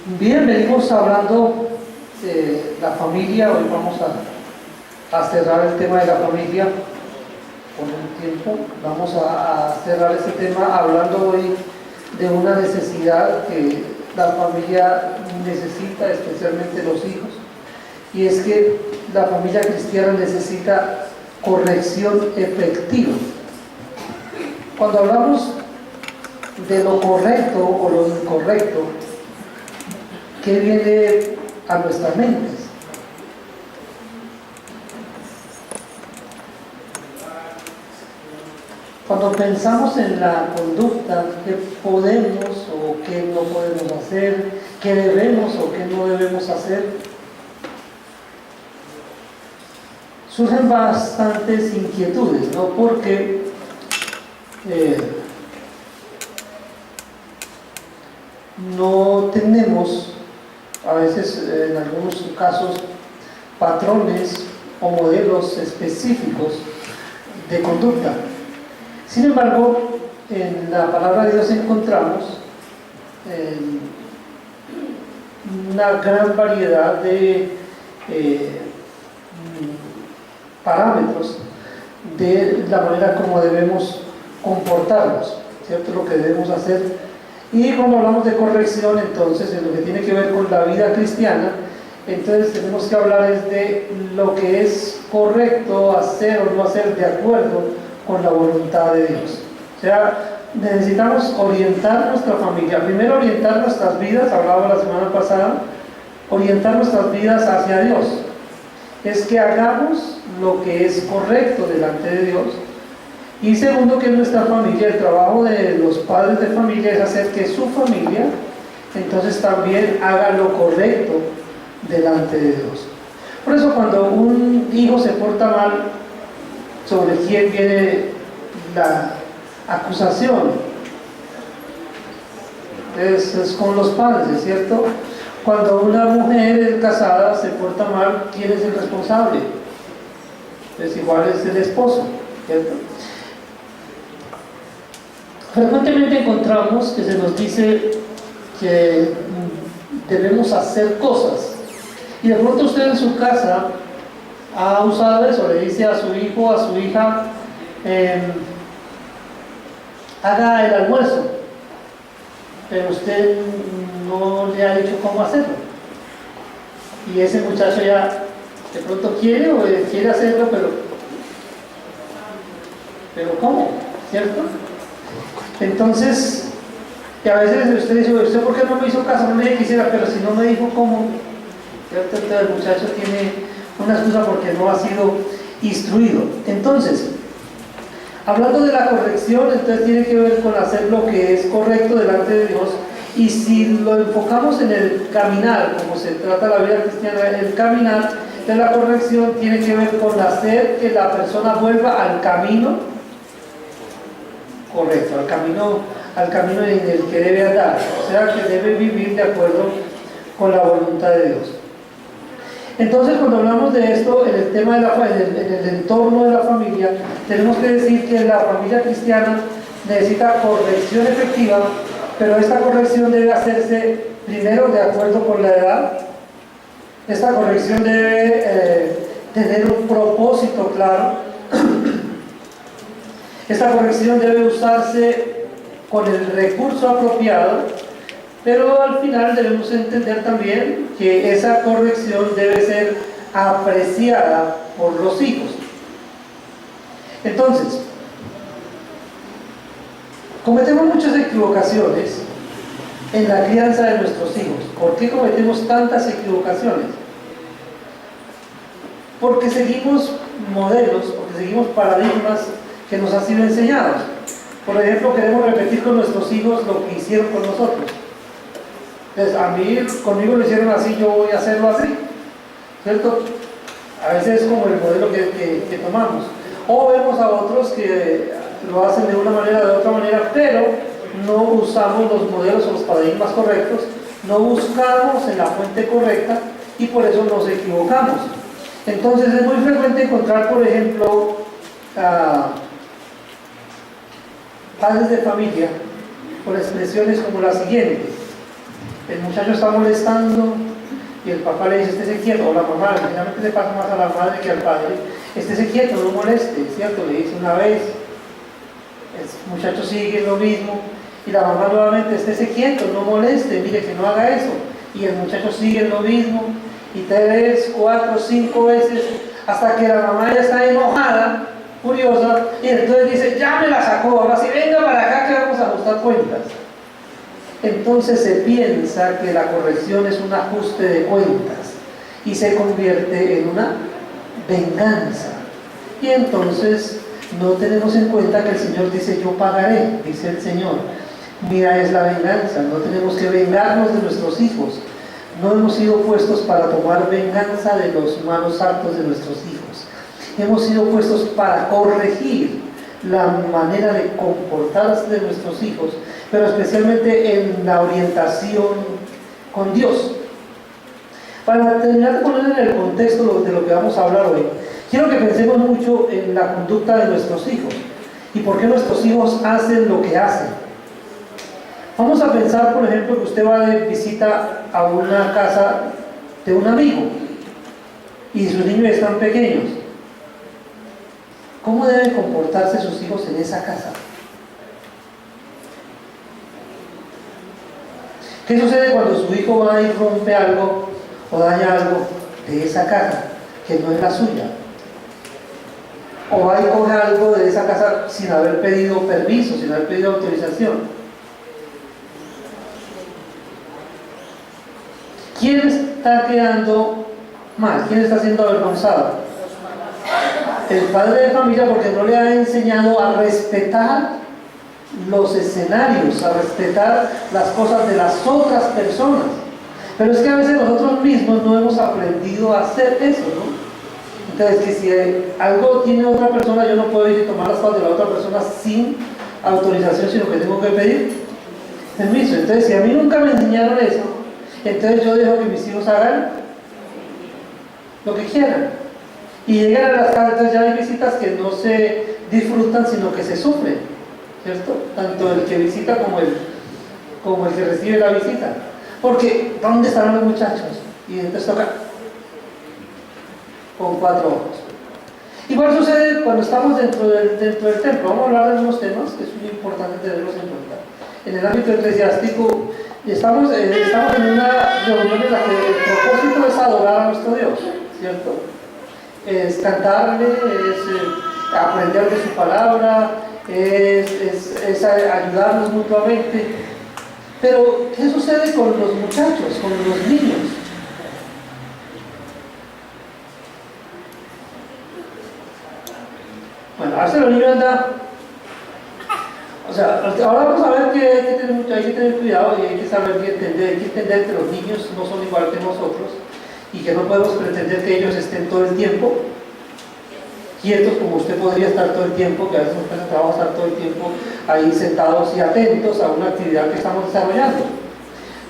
Bien, venimos hablando de la familia. Hoy vamos a cerrar el tema de la familia por un tiempo. Vamos a cerrar este tema hablando hoy de una necesidad que la familia necesita, especialmente los hijos, y es que la familia cristiana necesita corrección efectiva. Cuando hablamos de lo correcto o lo incorrecto, ¿qué viene a nuestras mentes? Cuando pensamos en la conducta, qué podemos o qué no podemos hacer, qué debemos o qué no debemos hacer, surgen bastantes inquietudes, ¿no? Porque no tenemos, a veces en algunos casos, patrones o modelos específicos de conducta. Sin embargo, en la palabra de Dios encontramos una gran variedad de parámetros de la manera como debemos comportarnos, ¿cierto? Lo que debemos hacer. Y cuando hablamos de corrección, entonces, en lo que tiene que ver con la vida cristiana, entonces tenemos que hablar es de lo que es correcto hacer o no hacer de acuerdo con la voluntad de Dios. O sea, necesitamos orientar nuestra familia, primero orientar nuestras vidas, hablaba la semana pasada, orientar nuestras vidas hacia Dios. Es que hagamos lo que es correcto delante de Dios. Y segundo, que en nuestra familia, el trabajo de los padres de familia es hacer que su familia entonces también haga lo correcto delante de Dios. Por eso cuando un hijo se porta mal, sobre quién viene la acusación, es con los padres, ¿cierto? Cuando una mujer casada se porta mal, ¿quién es el responsable? Pues igual es el esposo, ¿cierto? Frecuentemente encontramos que se nos dice que debemos hacer cosas, y de pronto usted en su casa ha usado eso, le dice a su hijo, a su hija, haga el almuerzo, pero usted no le ha dicho cómo hacerlo, y ese muchacho ya de pronto quiere o quiere hacerlo, pero ¿cómo? ¿Cierto? Entonces, y a veces usted dice, ¿usted por qué no me hizo caso? No me dije que hiciera, pero si no me dijo cómo, ¿cierto? Entonces el muchacho tiene una excusa porque no ha sido instruido. Entonces, hablando de la corrección, entonces tiene que ver con hacer lo que es correcto delante de Dios. Y si lo enfocamos en el caminar, como se trata la vida cristiana, el caminar de la corrección tiene que ver con hacer que la persona vuelva al camino correcto, al camino en el que debe andar, o sea que debe vivir de acuerdo con la voluntad de Dios. Entonces, cuando hablamos de esto, en el tema en el entorno de la familia, tenemos que decir que la familia cristiana necesita corrección efectiva, pero esta corrección debe hacerse primero de acuerdo con la edad. Esta corrección debe tener un propósito claro. Esta corrección debe usarse con el recurso apropiado, pero al final debemos entender también que esa corrección debe ser apreciada por los hijos. Entonces, cometemos muchas equivocaciones en la crianza de nuestros hijos. ¿Por qué cometemos tantas equivocaciones? Porque seguimos modelos, porque seguimos paradigmas que nos han sido enseñados. Por ejemplo, queremos repetir con nuestros hijos lo que hicieron con nosotros. Entonces, a mí, conmigo lo hicieron así, yo voy a hacerlo así, ¿cierto? A veces es como el modelo que tomamos. O vemos a otros que lo hacen de una manera, de otra manera, pero no usamos los modelos o los paradigmas correctos, no buscamos en la fuente correcta y por eso nos equivocamos. Entonces es muy frecuente encontrar, por ejemplo, padres de familia con expresiones como la siguiente: El muchacho está molestando y el papá le dice, estése quieto, o la mamá, generalmente le pasa más a la madre que al padre, estése quieto, no moleste, ¿cierto? Le dice una vez, el muchacho sigue lo mismo, y la mamá nuevamente, estése quieto, no moleste, mire que no haga eso, y el muchacho sigue lo mismo, y 3, 4, 5 veces, hasta que la mamá ya está enojada, furiosa, y entonces dice, ya me la sacó, ahora sí, venga para acá que vamos a ajustar cuentas. Entonces se piensa que la corrección es un ajuste de cuentas y se convierte en una venganza. Y entonces no tenemos en cuenta que el Señor dice, yo pagaré, dice el Señor. Mira, es la venganza, no tenemos que vengarnos de nuestros hijos. No hemos sido puestos para tomar venganza de los malos actos de nuestros hijos. Hemos sido puestos para corregir la manera de comportarse de nuestros hijos, pero especialmente en la orientación con Dios. Para terminar de poner en el contexto de lo que vamos a hablar hoy, quiero que pensemos mucho en la conducta de nuestros hijos y por qué nuestros hijos hacen lo que hacen. Vamos a pensar, por ejemplo, que usted va de visita a una casa de un amigo y sus niños están pequeños. ¿Cómo deben comportarse sus hijos en esa casa? ¿Qué sucede cuando su hijo va y rompe algo o daña algo de esa casa que no es la suya? O va y coge algo de esa casa sin haber pedido permiso, sin haber pedido autorización. ¿Quién está quedando mal? ¿Quién está siendo avergonzado? El padre de familia, porque no le ha enseñado a respetar los escenarios, a respetar las cosas de las otras personas. Pero es que a veces nosotros mismos no hemos aprendido a hacer eso, ¿no? Entonces, que si algo tiene otra persona, yo no puedo ir y tomar las cosas de la otra persona sin autorización, sino que tengo que pedir permiso. Entonces, si a mí nunca me enseñaron eso, entonces yo dejo que mis hijos hagan lo que quieran. Y llegan a las casas, ya hay visitas que no se disfrutan, sino que se sufren, ¿cierto? Tanto el que visita como el que recibe la visita. Porque, ¿dónde estarán los muchachos? Y entonces toca con 4 ojos. Igual sucede cuando estamos dentro del templo. Vamos a hablar de unos temas que es muy importante tenerlos en cuenta. En el ámbito eclesiástico, estamos en una reunión en la que el propósito es adorar a nuestro Dios, ¿cierto? Es cantarle, es aprender de su palabra, es ayudarnos mutuamente. Pero, ¿qué sucede con los muchachos, con los niños? Bueno, a veces los niños andan... O sea, ahora vamos a ver que hay que tener cuidado y hay que saber y entender, hay que entender que los niños no son igual que nosotros y que no podemos pretender que ellos estén todo el tiempo quietos como usted podría estar todo el tiempo, que a veces nos cuesta trabajo estar todo el tiempo ahí sentados y atentos a una actividad que estamos desarrollando.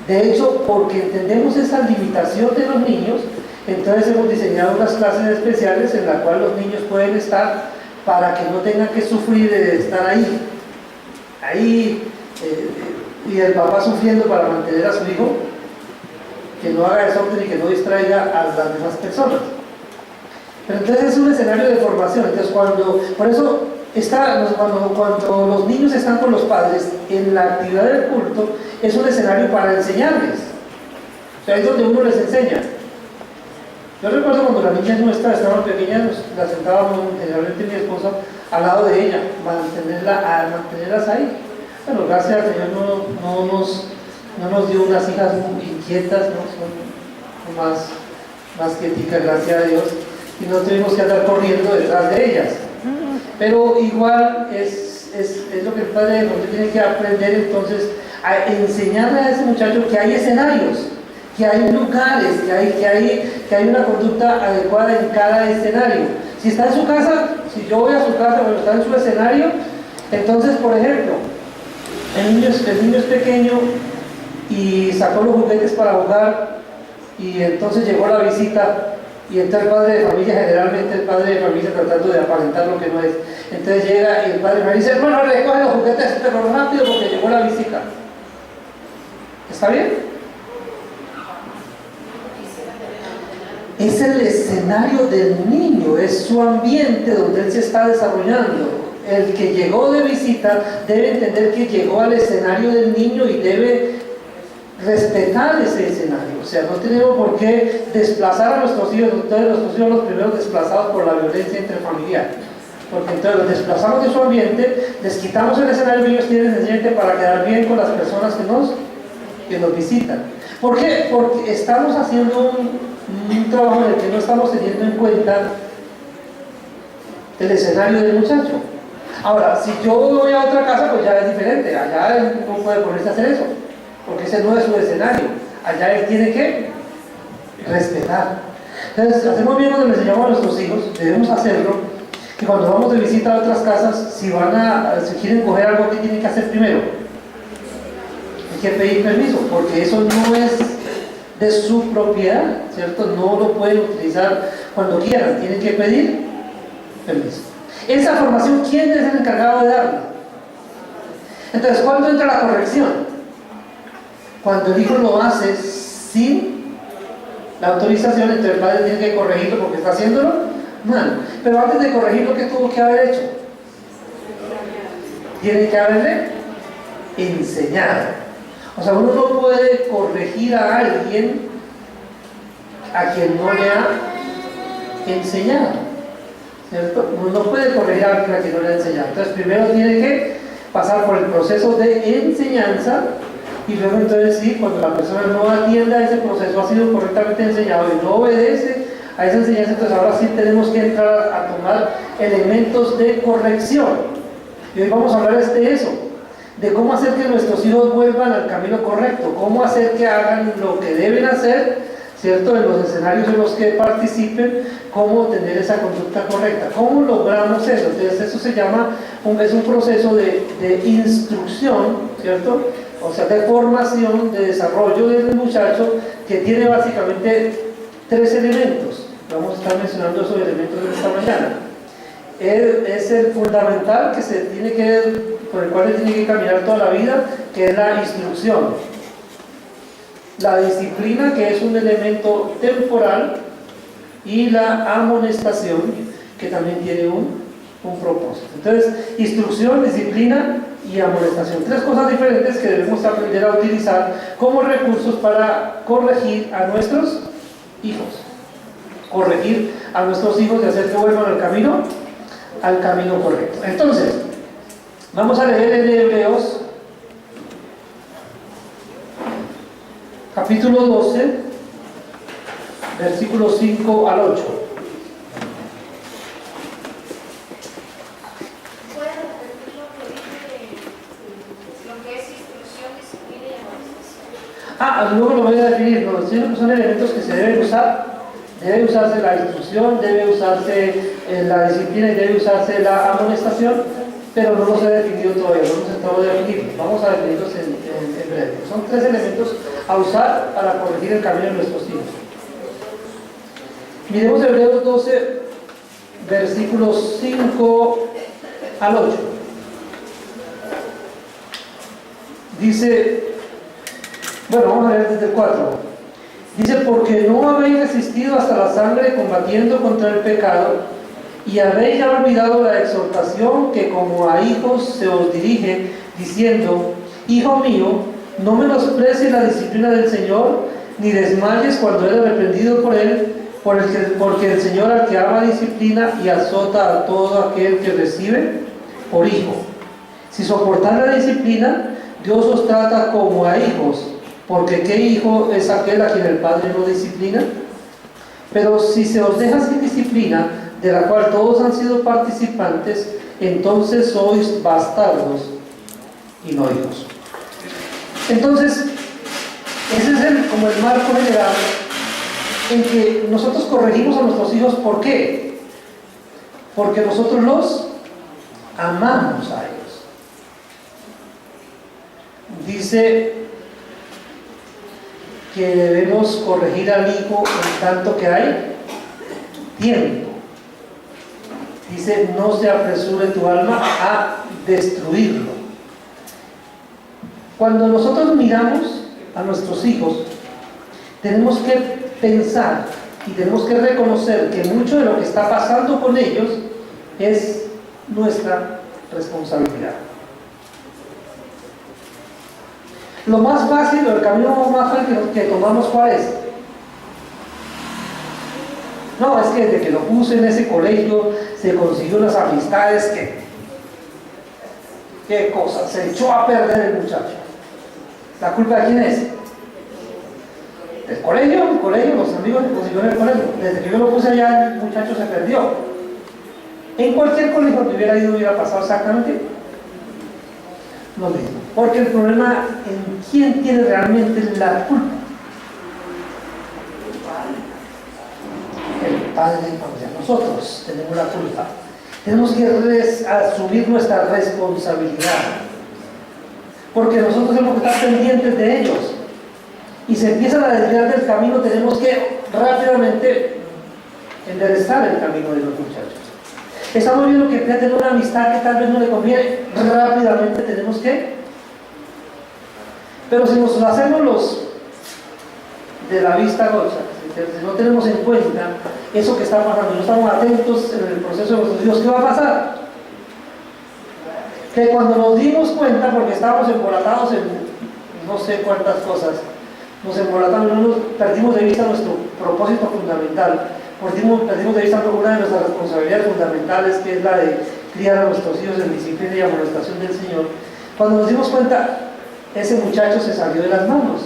De hecho, porque entendemos esa limitación de los niños, entonces hemos diseñado unas clases especiales en las cuales los niños pueden estar para que no tengan que sufrir de estar ahí y el papá sufriendo para mantener a su hijo, que no haga desorden y que no distraiga a las demás personas. Pero entonces es un escenario de formación. Entonces por eso cuando los niños están con los padres en la actividad del culto, es un escenario para enseñarles. O sea, es donde uno les enseña. Yo recuerdo cuando las niñas nuestras estaban pequeñas, las sentábamos generalmente mi esposa al lado de ella, mantenerlas ahí. Bueno, gracias al Señor no nos dio unas hijas muy inquietas, ¿no? Son más quieticas, gracias a Dios, y no tuvimos que andar corriendo detrás de ellas. Pero igual es lo que el padre de familia tiene que aprender entonces a enseñarle a ese muchacho que hay escenarios, que hay lugares, que hay una conducta adecuada en cada escenario. Si está en su casa, si yo voy a su casa o está en su escenario, entonces, por ejemplo, el niño es pequeño y sacó los juguetes para jugar y entonces llegó la visita y entra el padre de familia, generalmente el padre de familia tratando de aparentar lo que no es. Entonces llega y el padre me dice, bueno, recoge los juguetes pero rápido porque llegó la visita. ¿Está bien? es el escenario del niño, es su ambiente donde él se está desarrollando. El que llegó de visita debe entender que llegó al escenario del niño y debe respetar ese escenario. O sea, no tenemos por qué desplazar a nuestros hijos. Entonces nuestros hijos los primeros desplazados por la violencia intrafamiliar, porque entonces los desplazamos de su ambiente, les quitamos el escenario que ellos tienen sencillamente para quedar bien con las personas que nos visitan. ¿Por qué? Porque estamos haciendo un trabajo en el que no estamos teniendo en cuenta el escenario del muchacho. Ahora, si yo voy a otra casa, pues ya es diferente. Allá él no puede ponerse a hacer eso, porque ese no es su escenario. Allá él tiene que respetar. Entonces, hacemos bien cuando le enseñamos a nuestros hijos, debemos hacerlo, que cuando vamos de visita a otras casas, si quieren coger algo, ¿qué tienen que hacer primero? Hay que pedir permiso, porque eso no es de su propiedad, ¿cierto? No lo pueden utilizar cuando quieran, tienen que pedir permiso. Esa formación, ¿quién es el encargado de darla? Entonces, ¿cuándo entra la corrección? Cuando el hijo lo hace sin la autorización, entonces el padre tiene que corregirlo porque está haciéndolo mal. Pero antes de corregirlo, ¿qué tuvo que haber hecho? Tiene que haberle enseñado. O sea, uno no puede corregir a alguien a quien no le ha enseñado, ¿cierto? Uno no puede corregir a alguien a quien no le ha enseñado. Entonces, primero tiene que pasar por el proceso de enseñanza, y luego entonces sí, cuando la persona no atiende a ese proceso, ha sido correctamente enseñado y no obedece a esa enseñanza, entonces ahora sí tenemos que entrar a tomar elementos de corrección. Y hoy vamos a hablar de eso, de cómo hacer que nuestros hijos vuelvan al camino correcto, cómo hacer que hagan lo que deben hacer, ¿cierto? En los escenarios en los que participen, cómo tener esa conducta correcta. ¿Cómo logramos eso? Entonces eso se llama, es un proceso de instrucción, ¿cierto? O sea, de formación, de desarrollo del muchacho, que tiene básicamente 3 elementos. Vamos a estar mencionando esos elementos de esta mañana. Es el fundamental por el cual él tiene que caminar toda la vida, que es la instrucción. La disciplina, que es un elemento temporal, y la amonestación, que también tiene un propósito. Entonces, instrucción, disciplina y amonestación. 3 cosas diferentes que debemos aprender a utilizar como recursos para corregir a nuestros hijos. Corregir a nuestros hijos y hacer que vuelvan al camino correcto. Entonces, vamos a leer en Hebreos, capítulo 12, versículos 5 al 8. Luego lo voy a definir, ¿no? Son elementos que se deben usar. Debe usarse la instrucción, debe usarse la disciplina y debe usarse la amonestación, pero no los he definido todavía, no los estamos definiendo. Vamos a definirlos en breve. Son 3 elementos a usar para corregir el camino de nuestros hijos. Miremos Hebreos 12, versículos 5 al 8. Dice, vamos a leer desde el 4. Dice, porque no habéis resistido hasta la sangre combatiendo contra el pecado, y habéis ya olvidado la exhortación que como a hijos se os dirige, diciendo, hijo mío, no menosprecies la disciplina del Señor, ni desmayes cuando eres reprendido por Él, porque el Señor al que ama disciplina y azota a todo aquel que recibe por hijo. Si soportáis la disciplina, Dios os trata como a hijos, porque ¿qué hijo es aquel a quien el Padre no disciplina? Pero si se os deja sin disciplina, de la cual todos han sido participantes, entonces sois bastardos y no hijos. Entonces, ese es como el marco general en que nosotros corregimos a nuestros hijos. ¿Por qué? Porque nosotros los amamos a ellos. Dice que debemos corregir al hijo en tanto que hay tiempo. Dice, no se apresure tu alma a destruirlo. Cuando nosotros miramos a nuestros hijos, tenemos que pensar Y tenemos que reconocer que mucho de lo que está pasando con ellos es nuestra responsabilidad. Lo más fácil, o el camino más fácil que tomamos, ¿cuál es? No, es que desde que lo puse en ese colegio se consiguió unas amistades ¿qué cosa? Se echó a perder el muchacho. ¿La culpa de quién es? ¿Del colegio? El colegio, los amigos que consiguió en el colegio. Desde que yo lo puse allá, el muchacho se perdió. En cualquier colegio que hubiera ido, hubiera pasado exactamente lo mismo. Porque el problema en quién tiene realmente la culpa. El Padre, o sea, nosotros tenemos la culpa. Tenemos que asumir nuestra responsabilidad. Porque nosotros tenemos que estar pendientes de ellos. Y se empiezan a desviar del camino, tenemos que rápidamente enderezar el camino de los muchachos. Estamos viendo que empieza a tener una amistad que tal vez no le conviene, rápidamente tenemos que. Pero si nos hacemos los de la vista gocha, si no tenemos en cuenta eso que está pasando, no estamos atentos en el proceso de nuestros hijos, ¿qué va a pasar? Que cuando nos dimos cuenta, porque estábamos embolatados en no sé cuántas cosas, nos embolatamos, perdimos de vista nuestro propósito fundamental, perdimos de vista una de nuestras responsabilidades fundamentales, que es la de criar a nuestros hijos en disciplina y amonestación del Señor. Cuando nos dimos cuenta, ese muchacho se salió de las manos,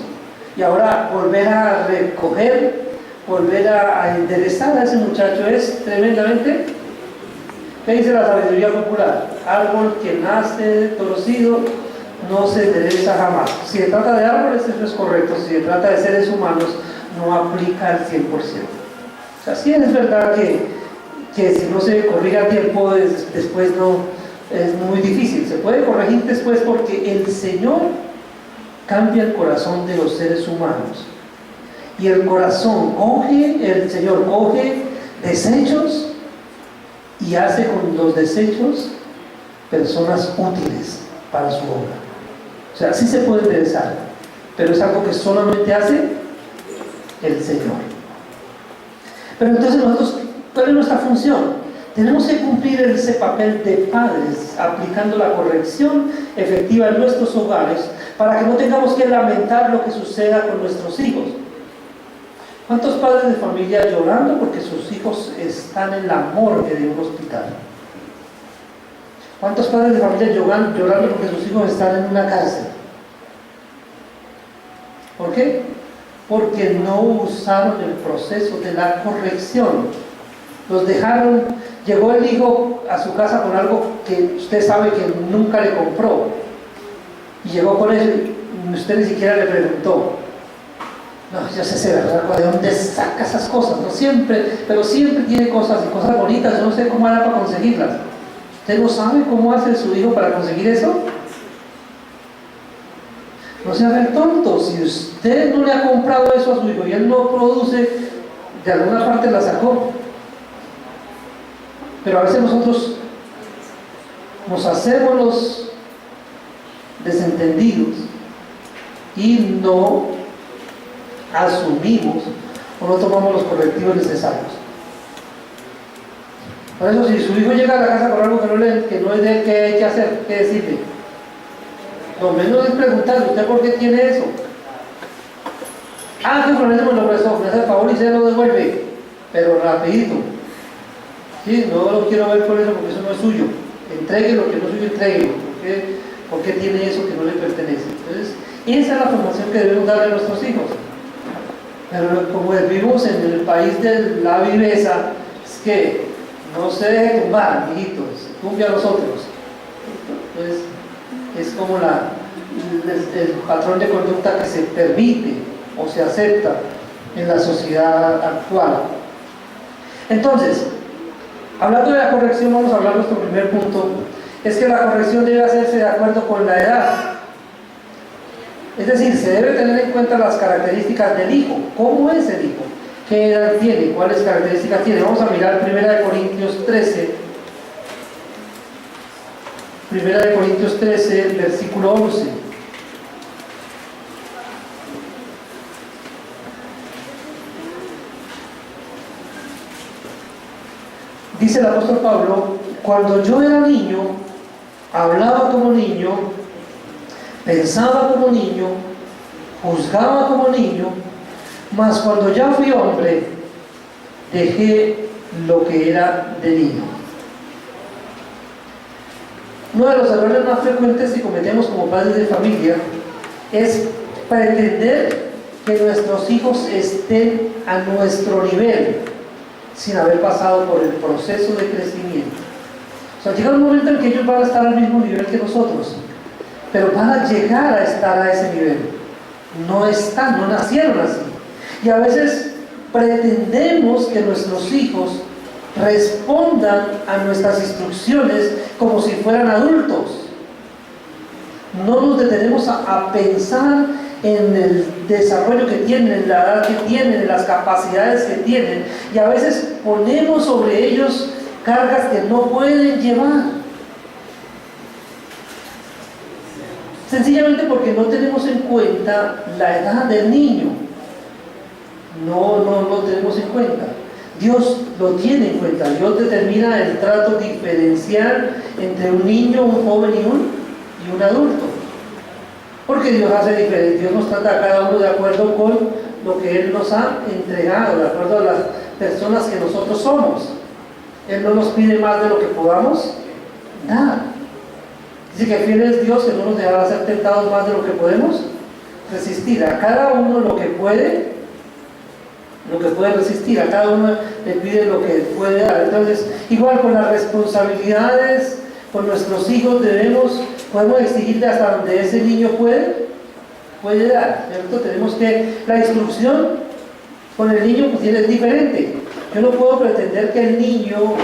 y ahora volver a recoger, volver a enderezar a ese muchacho es tremendamente. ¿Qué dice la sabiduría popular? Árbol que nace torcido no se endereza jamás. Si se trata de árboles, eso es correcto. Si se trata de seres humanos, no aplica al 100%. O sea, sí es verdad que si no se corrige a tiempo, después no es muy difícil. Se puede corregir después porque el Señor cambia el corazón de los seres humanos. Y el corazón el Señor coge desechos y hace con los desechos personas útiles para su obra. O sea, sí se puede enderezar, pero es algo que solamente hace el Señor. Pero entonces nosotros, ¿cuál es nuestra función? Tenemos que cumplir ese papel de padres, aplicando la corrección efectiva en nuestros hogares, para que no tengamos que lamentar lo que suceda con nuestros hijos. ¿Cuántos padres de familia llorando porque sus hijos están en la morgue de un hospital? ¿Cuántos padres de familia llorando porque sus hijos están en una cárcel? ¿Por qué? Porque no usaron el proceso de la corrección. Los dejaron, llegó el hijo a su casa con algo que usted sabe que nunca le compró. Y llegó con eso y usted ni siquiera le preguntó. No, yo sé, ¿verdad? ¿De dónde saca esas cosas? No siempre, pero siempre tiene cosas y cosas bonitas. Yo no sé cómo hará para conseguirlas. ¿Usted no sabe cómo hace su hijo para conseguir eso? No se haga el tonto. Si usted no le ha comprado eso a su hijo y él no produce, de alguna parte la sacó. Pero a veces nosotros nos hacemos los desentendidos y no asumimos o no tomamos los correctivos necesarios. Por eso, si su hijo llega a la casa con algo que no es de él, ¿qué hay que hacer? ¿Qué decirle? Lo menos es preguntarle, ¿usted por qué tiene eso? Ah, que con eso me lo prestó, me hace el favor y se lo devuelve, pero rapidito. Sí, no lo quiero ver por eso, porque eso no es suyo. Entregue lo que no es suyo, entréguelo. ¿Por qué tiene eso que no le pertenece? Entonces, esa es la formación que debemos darle a nuestros hijos. Pero como vivimos en el país de la viveza, es que no se deje tumbar, hijitos, tumbe a los otros. Entonces, es como el patrón de conducta que se permite o se acepta en la sociedad actual. Entonces, hablando de la corrección, vamos a hablar de nuestro primer punto, es que la corrección debe hacerse de acuerdo con la edad. Es decir, se debe tener en cuenta las características del hijo. ¿Cómo es el hijo? ¿Qué edad tiene? ¿Cuáles características tiene? Vamos a mirar 1 Corintios 13. 1 Corintios 13, versículo 11. Dice el apóstol Pablo, cuando yo era niño, hablaba como niño, pensaba como niño, juzgaba como niño, mas cuando ya fui hombre, dejé lo que era de niño. Uno de los errores más frecuentes que cometemos como padres de familia es pretender que nuestros hijos estén a nuestro nivel sin haber pasado por el proceso de crecimiento. O sea, llega un momento en que ellos van a estar al mismo nivel que nosotros, pero van a llegar a estar a ese nivel. No están, no nacieron así. Y a veces pretendemos que nuestros hijos respondan a nuestras instrucciones como si fueran adultos. No nos detenemos a pensar en el desarrollo que tienen, en la edad que tienen, en las capacidades que tienen, y a veces ponemos sobre ellos cargas que no pueden llevar, sencillamente porque no tenemos en cuenta la edad del niño. No lo tenemos en cuenta. Dios lo tiene en cuenta. Dios determina el trato diferencial entre un niño, un joven y un adulto. Porque Dios hace diferente. Dios nos trata a cada uno de acuerdo con lo que Él nos ha entregado, de acuerdo a las personas que nosotros somos. Él no nos pide más de lo que podamos dar. Dice que fiel es Dios, que no nos dejará ser tentados más de lo que podemos resistir. A cada uno lo que puede resistir, a cada uno le pide lo que puede dar. Entonces, igual con las responsabilidades, con nuestros hijos podemos exigirle hasta donde ese niño puede dar, ¿cierto? Tenemos que, la instrucción con el niño pues es diferente. Yo no puedo pretender que el niño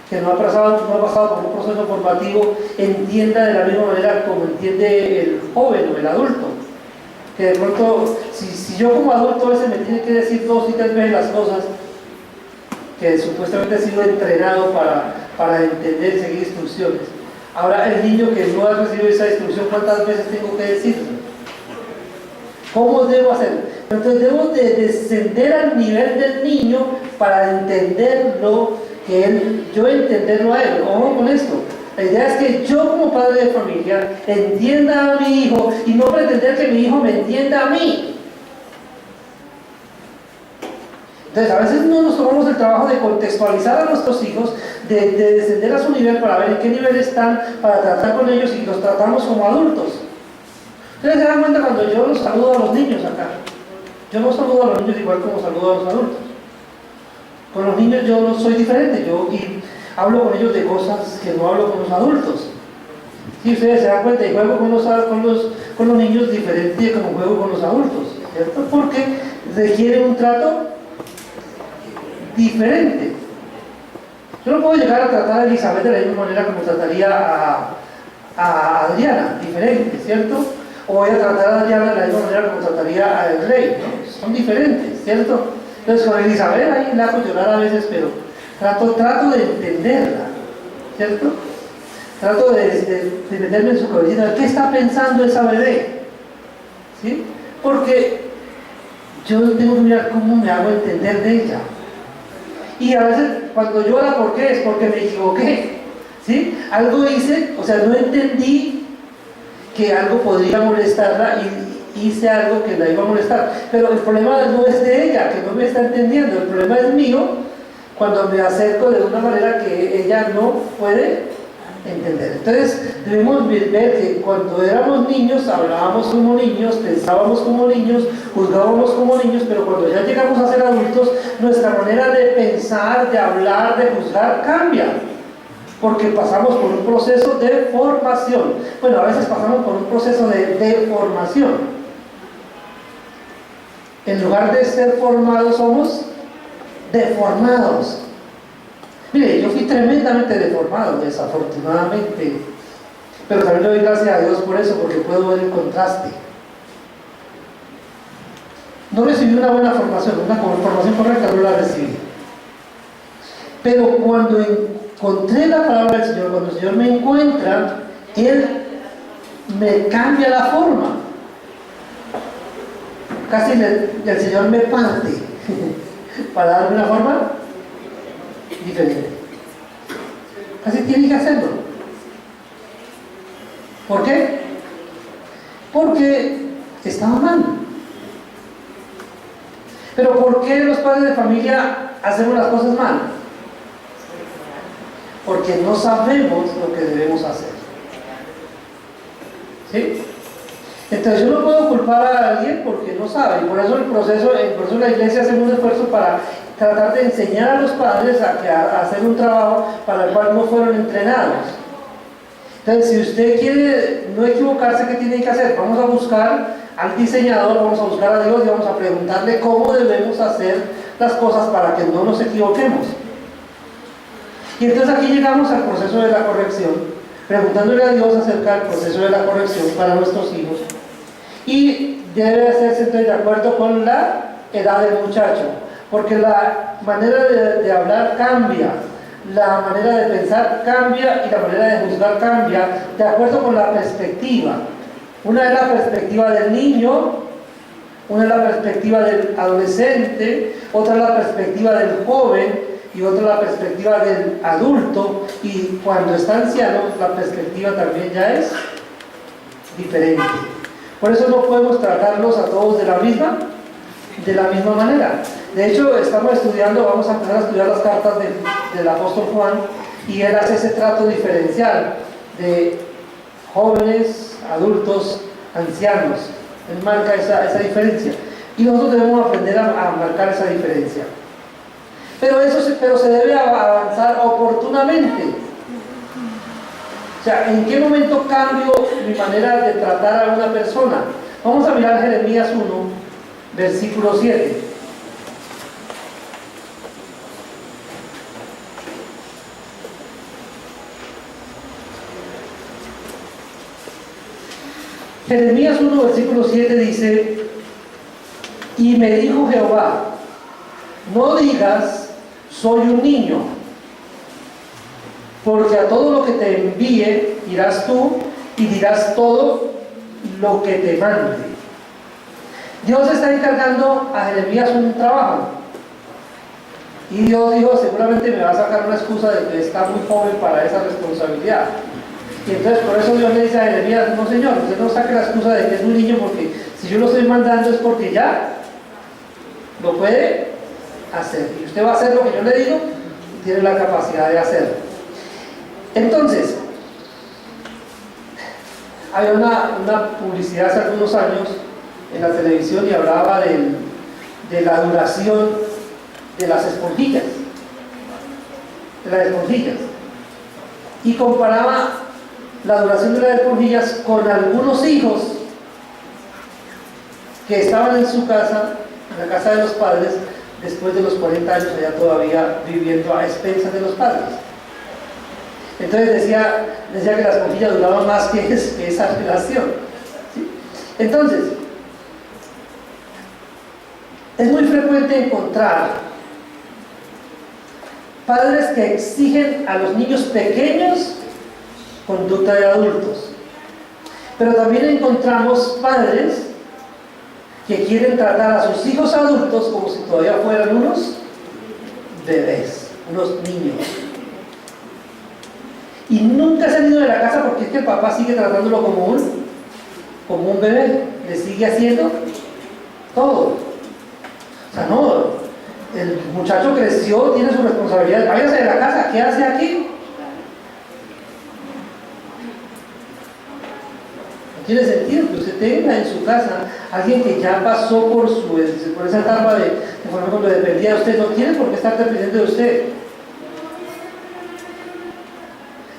que no ha pasado por un proceso formativo entienda de la misma manera como entiende el joven o el adulto. Que de pronto, si yo como adulto a veces me tiene que decir 2 y 3 veces las cosas, que supuestamente he sido entrenado para entender y seguir instrucciones. Ahora el niño que no ha recibido esa instrucción, ¿cuántas veces tengo que decirlo? ¿Cómo debo hacer? Entonces debo de descender al nivel del niño para entenderlo, yo entenderlo a él. Ojo con esto. La idea es que yo como padre de familia entienda a mi hijo y no pretender que mi hijo me entienda a mí. Entonces a veces no nos tomamos el trabajo de contextualizar a nuestros hijos, de descender a su nivel para ver en qué nivel están, para tratar con ellos y los tratamos como adultos. Ustedes se dan cuenta cuando yo los saludo a los niños acá. Yo no saludo a los niños igual como saludo a los adultos. Con los niños yo no soy diferente, y hablo con ellos de cosas que no hablo con los adultos. Si ustedes se dan cuenta, y juego con los niños diferente de como juego con los adultos, ¿cierto? Porque requiere un trato diferente. Yo no puedo llegar a tratar a Elizabeth de la misma manera como trataría a Adriana, diferente, ¿cierto? O voy a tratar a Adriana de la misma manera como trataría al rey, ¿no? Son diferentes, ¿cierto? Entonces con Elizabeth ahí la hago llorar a veces, pero trato de entenderla, ¿cierto? Trato de meterme en su cabecita, ¿qué está pensando esa bebé? ¿Sí? Porque yo tengo que mirar cómo me hago entender de ella. Y a veces cuando llora, ¿por qué? Es porque me equivoqué, ¿sí? Algo hice, o sea, no entendí que algo podría molestarla y hice algo que la iba a molestar. Pero el problema no es de ella, que no me está entendiendo, el problema es mío cuando me acerco de una manera que ella no puede entender. Entonces debemos ver que cuando éramos niños hablábamos como niños, pensábamos como niños, juzgábamos como niños, pero cuando ya llegamos a ser adultos, nuestra manera de pensar, de hablar, de juzgar cambia, porque pasamos por un proceso de formación. Bueno, a veces pasamos por un proceso de deformación. En lugar de ser formados, somos deformados. Mire, yo fui tremendamente deformado, desafortunadamente, pero también le doy gracias a Dios por eso, porque puedo ver el contraste. No recibí una buena formación, una formación correcta no la recibí. Pero cuando encontré la palabra del Señor, cuando el Señor me encuentra, Él me cambia la forma. Casi el Señor me parte para darme una forma diferente. Así tiene que hacerlo. ¿Por qué? Porque estaba mal. Pero ¿por qué los padres de familia hacemos las cosas mal? Porque no sabemos lo que debemos hacer. ¿Sí? Entonces yo no puedo culpar a alguien porque no sabe, y por eso por eso la iglesia hace un esfuerzo para tratar de enseñar a los padres a hacer un trabajo para el cual no fueron entrenados. Entonces, si usted quiere no equivocarse, ¿qué tiene que hacer? Vamos a buscar al diseñador, vamos a buscar a Dios y vamos a preguntarle cómo debemos hacer las cosas para que no nos equivoquemos. Y entonces aquí llegamos al proceso de la corrección, preguntándole a Dios acerca del proceso de la corrección para nuestros hijos. Y debe hacerse entonces de acuerdo con la edad del muchacho, porque la manera de hablar cambia, la manera de pensar cambia y la manera de juzgar cambia de acuerdo con la perspectiva. Una es la perspectiva del niño, una es la perspectiva del adolescente, otra es la perspectiva del joven y otra es la perspectiva del adulto, y cuando está anciano la perspectiva también ya es diferente. Por eso no podemos tratarlos a todos de la misma manera. De hecho, estamos estudiando, vamos a empezar a estudiar las cartas del apóstol Juan, y él hace ese trato diferencial de jóvenes, adultos, ancianos. Él marca esa diferencia. Y nosotros debemos aprender a marcar esa diferencia. Pero se debe avanzar oportunamente. O sea, ¿en qué momento cambio mi manera de tratar a una persona? Vamos a mirar Jeremías 1, versículo 7. Jeremías 1, versículo 7 dice: y me dijo Jehová, no digas, soy un niño, porque a todo lo que te envíe irás tú y dirás todo lo que te mande. Dios está encargando a Jeremías un trabajo, y Dios dijo, seguramente me va a sacar una excusa de que está muy joven para esa responsabilidad. Y entonces por eso Dios le dice a Jeremías, no señor, usted no saque la excusa de que es un niño, porque si yo lo estoy mandando es porque ya lo puede hacer, y usted va a hacer lo que yo le digo y tiene la capacidad de hacerlo. Entonces, había una publicidad hace algunos años en la televisión y hablaba de la duración de las esponjillas, y comparaba la duración de las esponjillas con algunos hijos que estaban en su casa, en la casa de los padres, después de los 40 años allá todavía viviendo a expensas de los padres. Entonces decía que la esponjilla duraba más que esa relación, ¿sí? Entonces, es muy frecuente encontrar padres que exigen a los niños pequeños conducta de adultos, pero también encontramos padres que quieren tratar a sus hijos adultos como si todavía fueran unos bebés, unos niños, y nunca se han ido de la casa porque es que el papá sigue tratándolo como un bebé, le sigue haciendo todo. O sea, no, el muchacho creció, tiene su responsabilidad, váyase de la casa, ¿qué hace aquí? Tiene sentido que usted tenga en su casa alguien que ya pasó por esa etapa de por ejemplo, de dependía de usted. No tiene por qué estar dependiente de usted.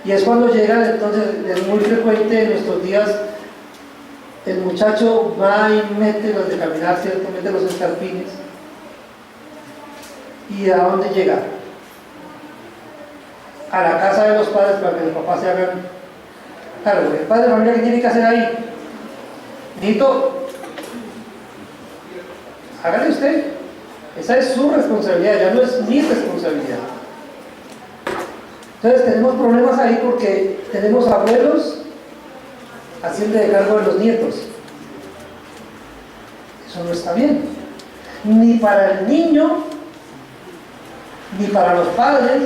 Y es cuando llegan, entonces es muy frecuente en nuestros días, el muchacho va y mete los de caminar, ¿cierto? Mete los escarpines. ¿Y a dónde llega? A la casa de los padres para que los papás se hagan. Claro, el padre de familia, ¿qué tiene que hacer ahí? Nito, hágale usted. Esa es su responsabilidad, ya no es mi responsabilidad. Entonces tenemos problemas ahí porque tenemos abuelos haciendo de cargo de los nietos. Eso no está bien. Ni para el niño, ni para los padres,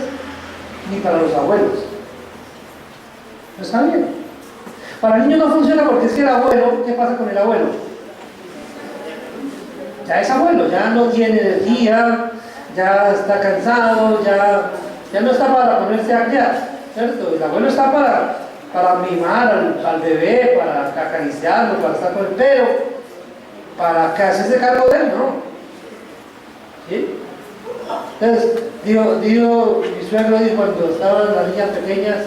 ni para los abuelos. No está bien. Para el niño no funciona porque es que el abuelo, ¿qué pasa con el abuelo? Ya es abuelo, ya no tiene energía, ya está cansado, ya no está para ponerse a criar, ¿cierto? El abuelo está para mimar al bebé, para acariciarlo, para estar con él, pero para que hacerse cargo de él, ¿no? ¿Sí? Entonces, mi suegro dijo cuando estaban las niñas pequeñas,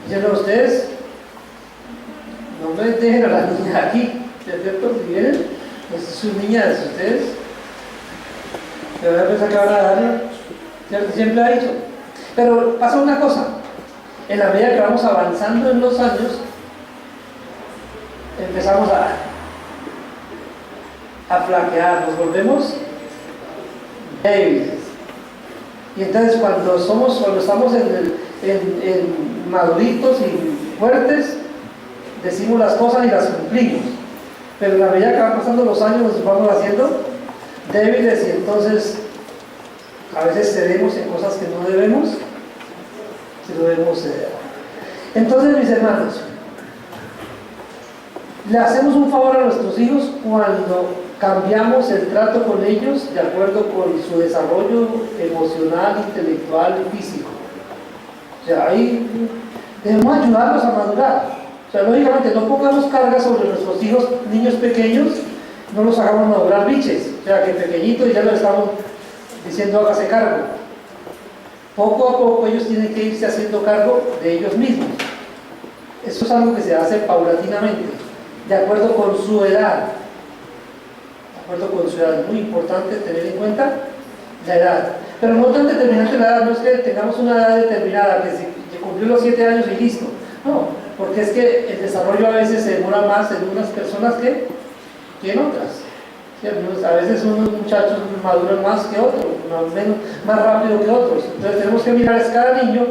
diciendo a ustedes, no me dejen a las niñas aquí, ¿cierto? Si vienen, pues sus niñas, ustedes, de verdad pensar que van a darle, ¿cierto? Siempre ha dicho. Pero pasa una cosa, en la medida que vamos avanzando en los años, empezamos a flaquear, nos volvemos débiles. Y entonces cuando estamos en maduritos y fuertes, decimos las cosas y las cumplimos. Pero en la medida que van pasando los años nos vamos haciendo débiles y entonces a veces cedemos en cosas que no debemos ceder. Entonces, mis hermanos, le hacemos un favor a nuestros hijos cuando cambiamos el trato con ellos de acuerdo con su desarrollo emocional, intelectual y físico. O sea, ahí debemos ayudarlos a madurar. O sea, lógicamente no pongamos carga sobre nuestros hijos, niños pequeños, no los hagamos madurar biches. O sea, que pequeñitos ya lo estamos diciendo hágase cargo. Poco a poco ellos tienen que irse haciendo cargo de ellos mismos. Eso es algo que se hace paulatinamente, de acuerdo con su edad. Es muy importante tener en cuenta la edad. Pero no tan determinante la edad, no es que tengamos una edad determinada, que cumplió los 7 años y listo. No, porque es que el desarrollo a veces se demora más en unas personas que en otras. ¿Sí? A veces unos muchachos maduran más que otros, más rápido que otros. Entonces tenemos que mirar a cada niño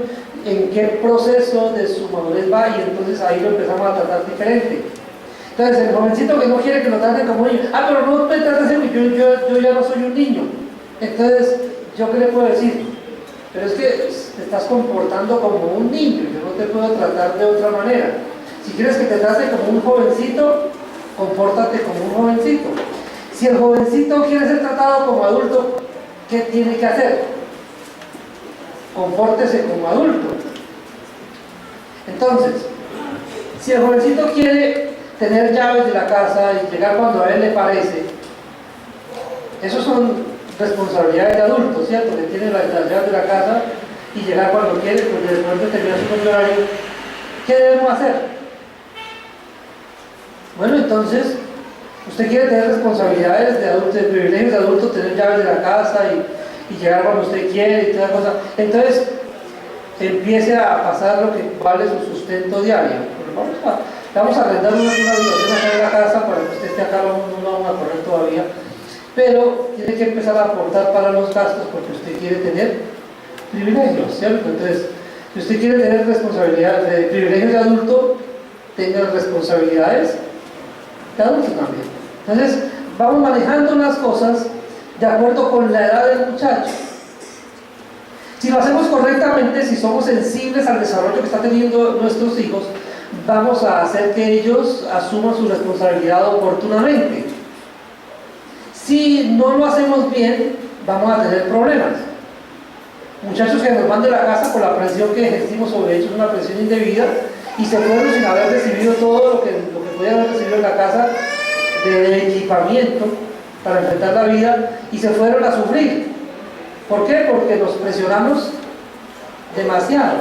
en qué proceso de su madurez va y entonces ahí lo empezamos a tratar diferente. Entonces el jovencito que no quiere que lo traten como niño, pero no me trates así, yo ya no soy un niño. Entonces, ¿yo qué le puedo decir? Pero es que te estás comportando como un niño, yo no te puedo tratar de otra manera. Si quieres que te trate como un jovencito, compórtate como un jovencito. Si el jovencito quiere ser tratado como adulto, ¿qué tiene que hacer? Compórtese como adulto. Entonces, si el jovencito quiere tener llaves de la casa y llegar cuando a él le parece, esos son responsabilidades de adultos, ¿cierto? Que tienen las llaves de la casa y llegar cuando quiere, pues después de terminar su propio horario. ¿Qué debemos hacer? Bueno, entonces, usted quiere tener responsabilidades de adulto, de privilegios de adulto, tener llaves de la casa y llegar cuando usted quiere y toda cosa. Entonces, empiece a pasar lo que vale su sustento diario. Vamos a arrendar una habitación acá en la casa para que usted esté acá, no lo vamos a correr todavía. Pero tiene que empezar a aportar para los gastos porque usted quiere tener privilegios, ¿cierto? Entonces, si usted quiere tener responsabilidades de privilegios de adulto, tenga responsabilidades de adulto también. Entonces, vamos manejando las cosas de acuerdo con la edad del muchacho. Si lo hacemos correctamente, si somos sensibles al desarrollo que están teniendo nuestros hijos, vamos a hacer que ellos asuman su responsabilidad oportunamente. Si no lo hacemos bien, vamos a tener problemas. Muchachos que nos van de la casa por la presión que ejercimos sobre ellos, una presión indebida, y se fueron sin haber recibido todo lo que podían haber recibido en la casa de equipamiento para enfrentar la vida, y se fueron a sufrir. ¿Por qué? Porque nos presionamos demasiado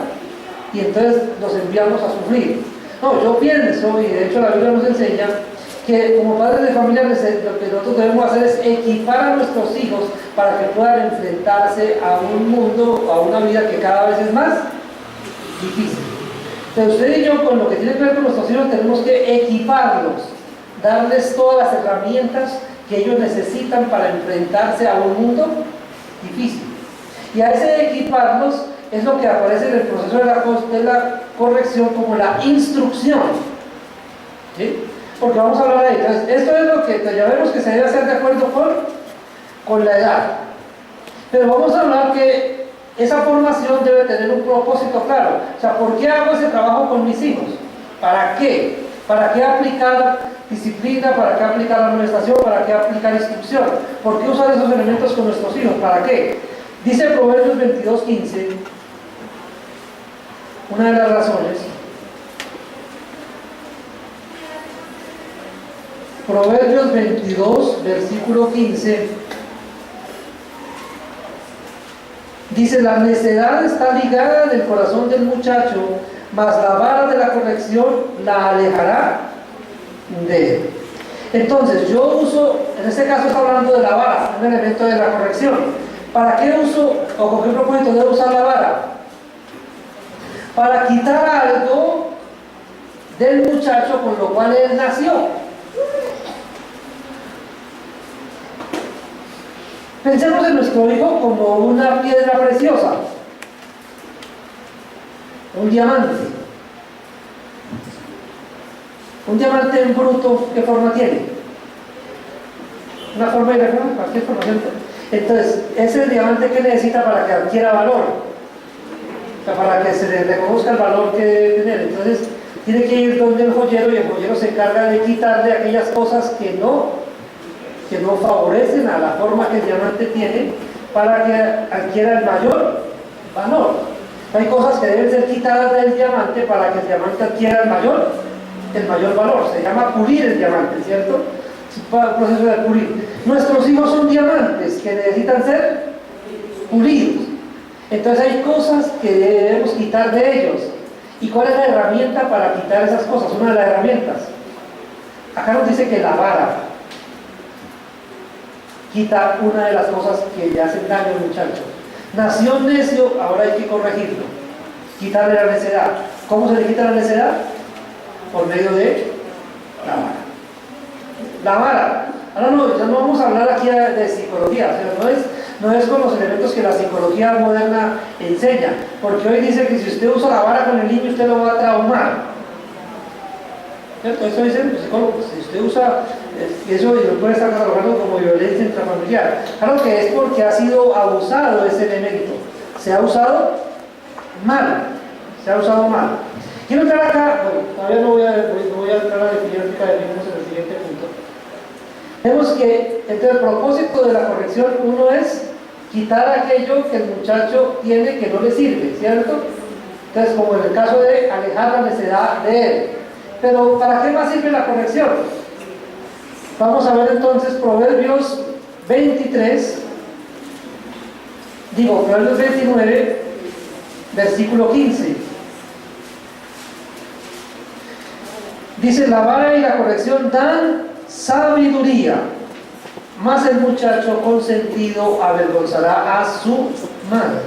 y entonces los enviamos a sufrir. No, yo pienso, y de hecho la Biblia nos enseña, que como padres de familia lo que nosotros debemos hacer es equipar a nuestros hijos para que puedan enfrentarse a un mundo, a una vida que cada vez es más difícil. Entonces usted y yo, con lo que tiene que ver con nuestros hijos, tenemos que equiparlos, darles todas las herramientas que ellos necesitan para enfrentarse a un mundo difícil. Y a ese equiparlos es lo que aparece en el proceso de la corrección como la instrucción. ¿Sí? Porque vamos a hablar de ahí. Entonces, esto es lo que ya vemos que se debe hacer de acuerdo con la edad. Pero vamos a hablar que esa formación debe tener un propósito claro. O sea, ¿por qué hago ese trabajo con mis hijos? ¿Para qué? ¿Para qué aplicar disciplina? ¿Para qué aplicar amonestación? ¿Para qué aplicar instrucción? ¿Por qué usar esos elementos con nuestros hijos? ¿Para qué? Dice Proverbios 22:15, una de las razones. Proverbios 22, versículo 15, dice: la necedad está ligada en el corazón del muchacho, mas la vara de la corrección la alejará de él. Entonces, yo uso, en este caso está hablando de la vara, un elemento de la corrección. ¿Para qué uso o con qué propósito debo usar la vara? Para quitar algo del muchacho con lo cual él nació. Pensemos en nuestro hijo como una piedra preciosa, un diamante. Un diamante en bruto, ¿qué forma tiene? Una forma irregular, cualquier forma. Entonces, ese es el diamante que necesita para que adquiera valor, o sea, para que se le reconozca el valor que debe tener. Entonces, tiene que ir donde el joyero, y el joyero se encarga de quitarle aquellas cosas que no favorecen a la forma que el diamante tiene, para que adquiera el mayor valor. Hay cosas que deben ser quitadas del diamante para que el diamante adquiera el mayor valor. Se llama pulir el diamante, ¿cierto? Es un proceso de pulir. Nuestros hijos son diamantes que necesitan ser pulidos. Entonces hay cosas que debemos quitar de ellos. ¿Y cuál es la herramienta para quitar esas cosas? Una de las herramientas. Acá nos dice que la vara quita una de las cosas que le hacen daño al muchacho. Nació necio, ahora hay que corregirlo. Quitarle la necedad. ¿Cómo se le quita la necedad? Por medio de la vara. La vara. Ahora no, ya no vamos a hablar aquí de psicología, o sea, no es con los elementos que la psicología moderna enseña, porque hoy dice que si usted usa la vara con el niño, usted lo va a traumar. ¿Cierto? Eso dicen los psicólogos. Si usted usa eso, y lo puede estar catalogando como violencia intrafamiliar. Claro que es porque ha sido abusado ese elemento. Se ha usado mal. Se ha usado mal. Quiero entrar acá, bueno, todavía no voy a entrar a definir ahorita, definimos en el siguiente punto. Vemos que entre el propósito de la corrección, uno es quitar aquello que el muchacho tiene que no le sirve, ¿cierto? Entonces, como en el caso de alejar la necedad de él. Pero, ¿para qué más sirve la corrección? Vamos a ver entonces Proverbios 29, versículo 15. Dice: la vara y la corrección dan sabiduría, mas el muchacho consentido avergonzará a su madre.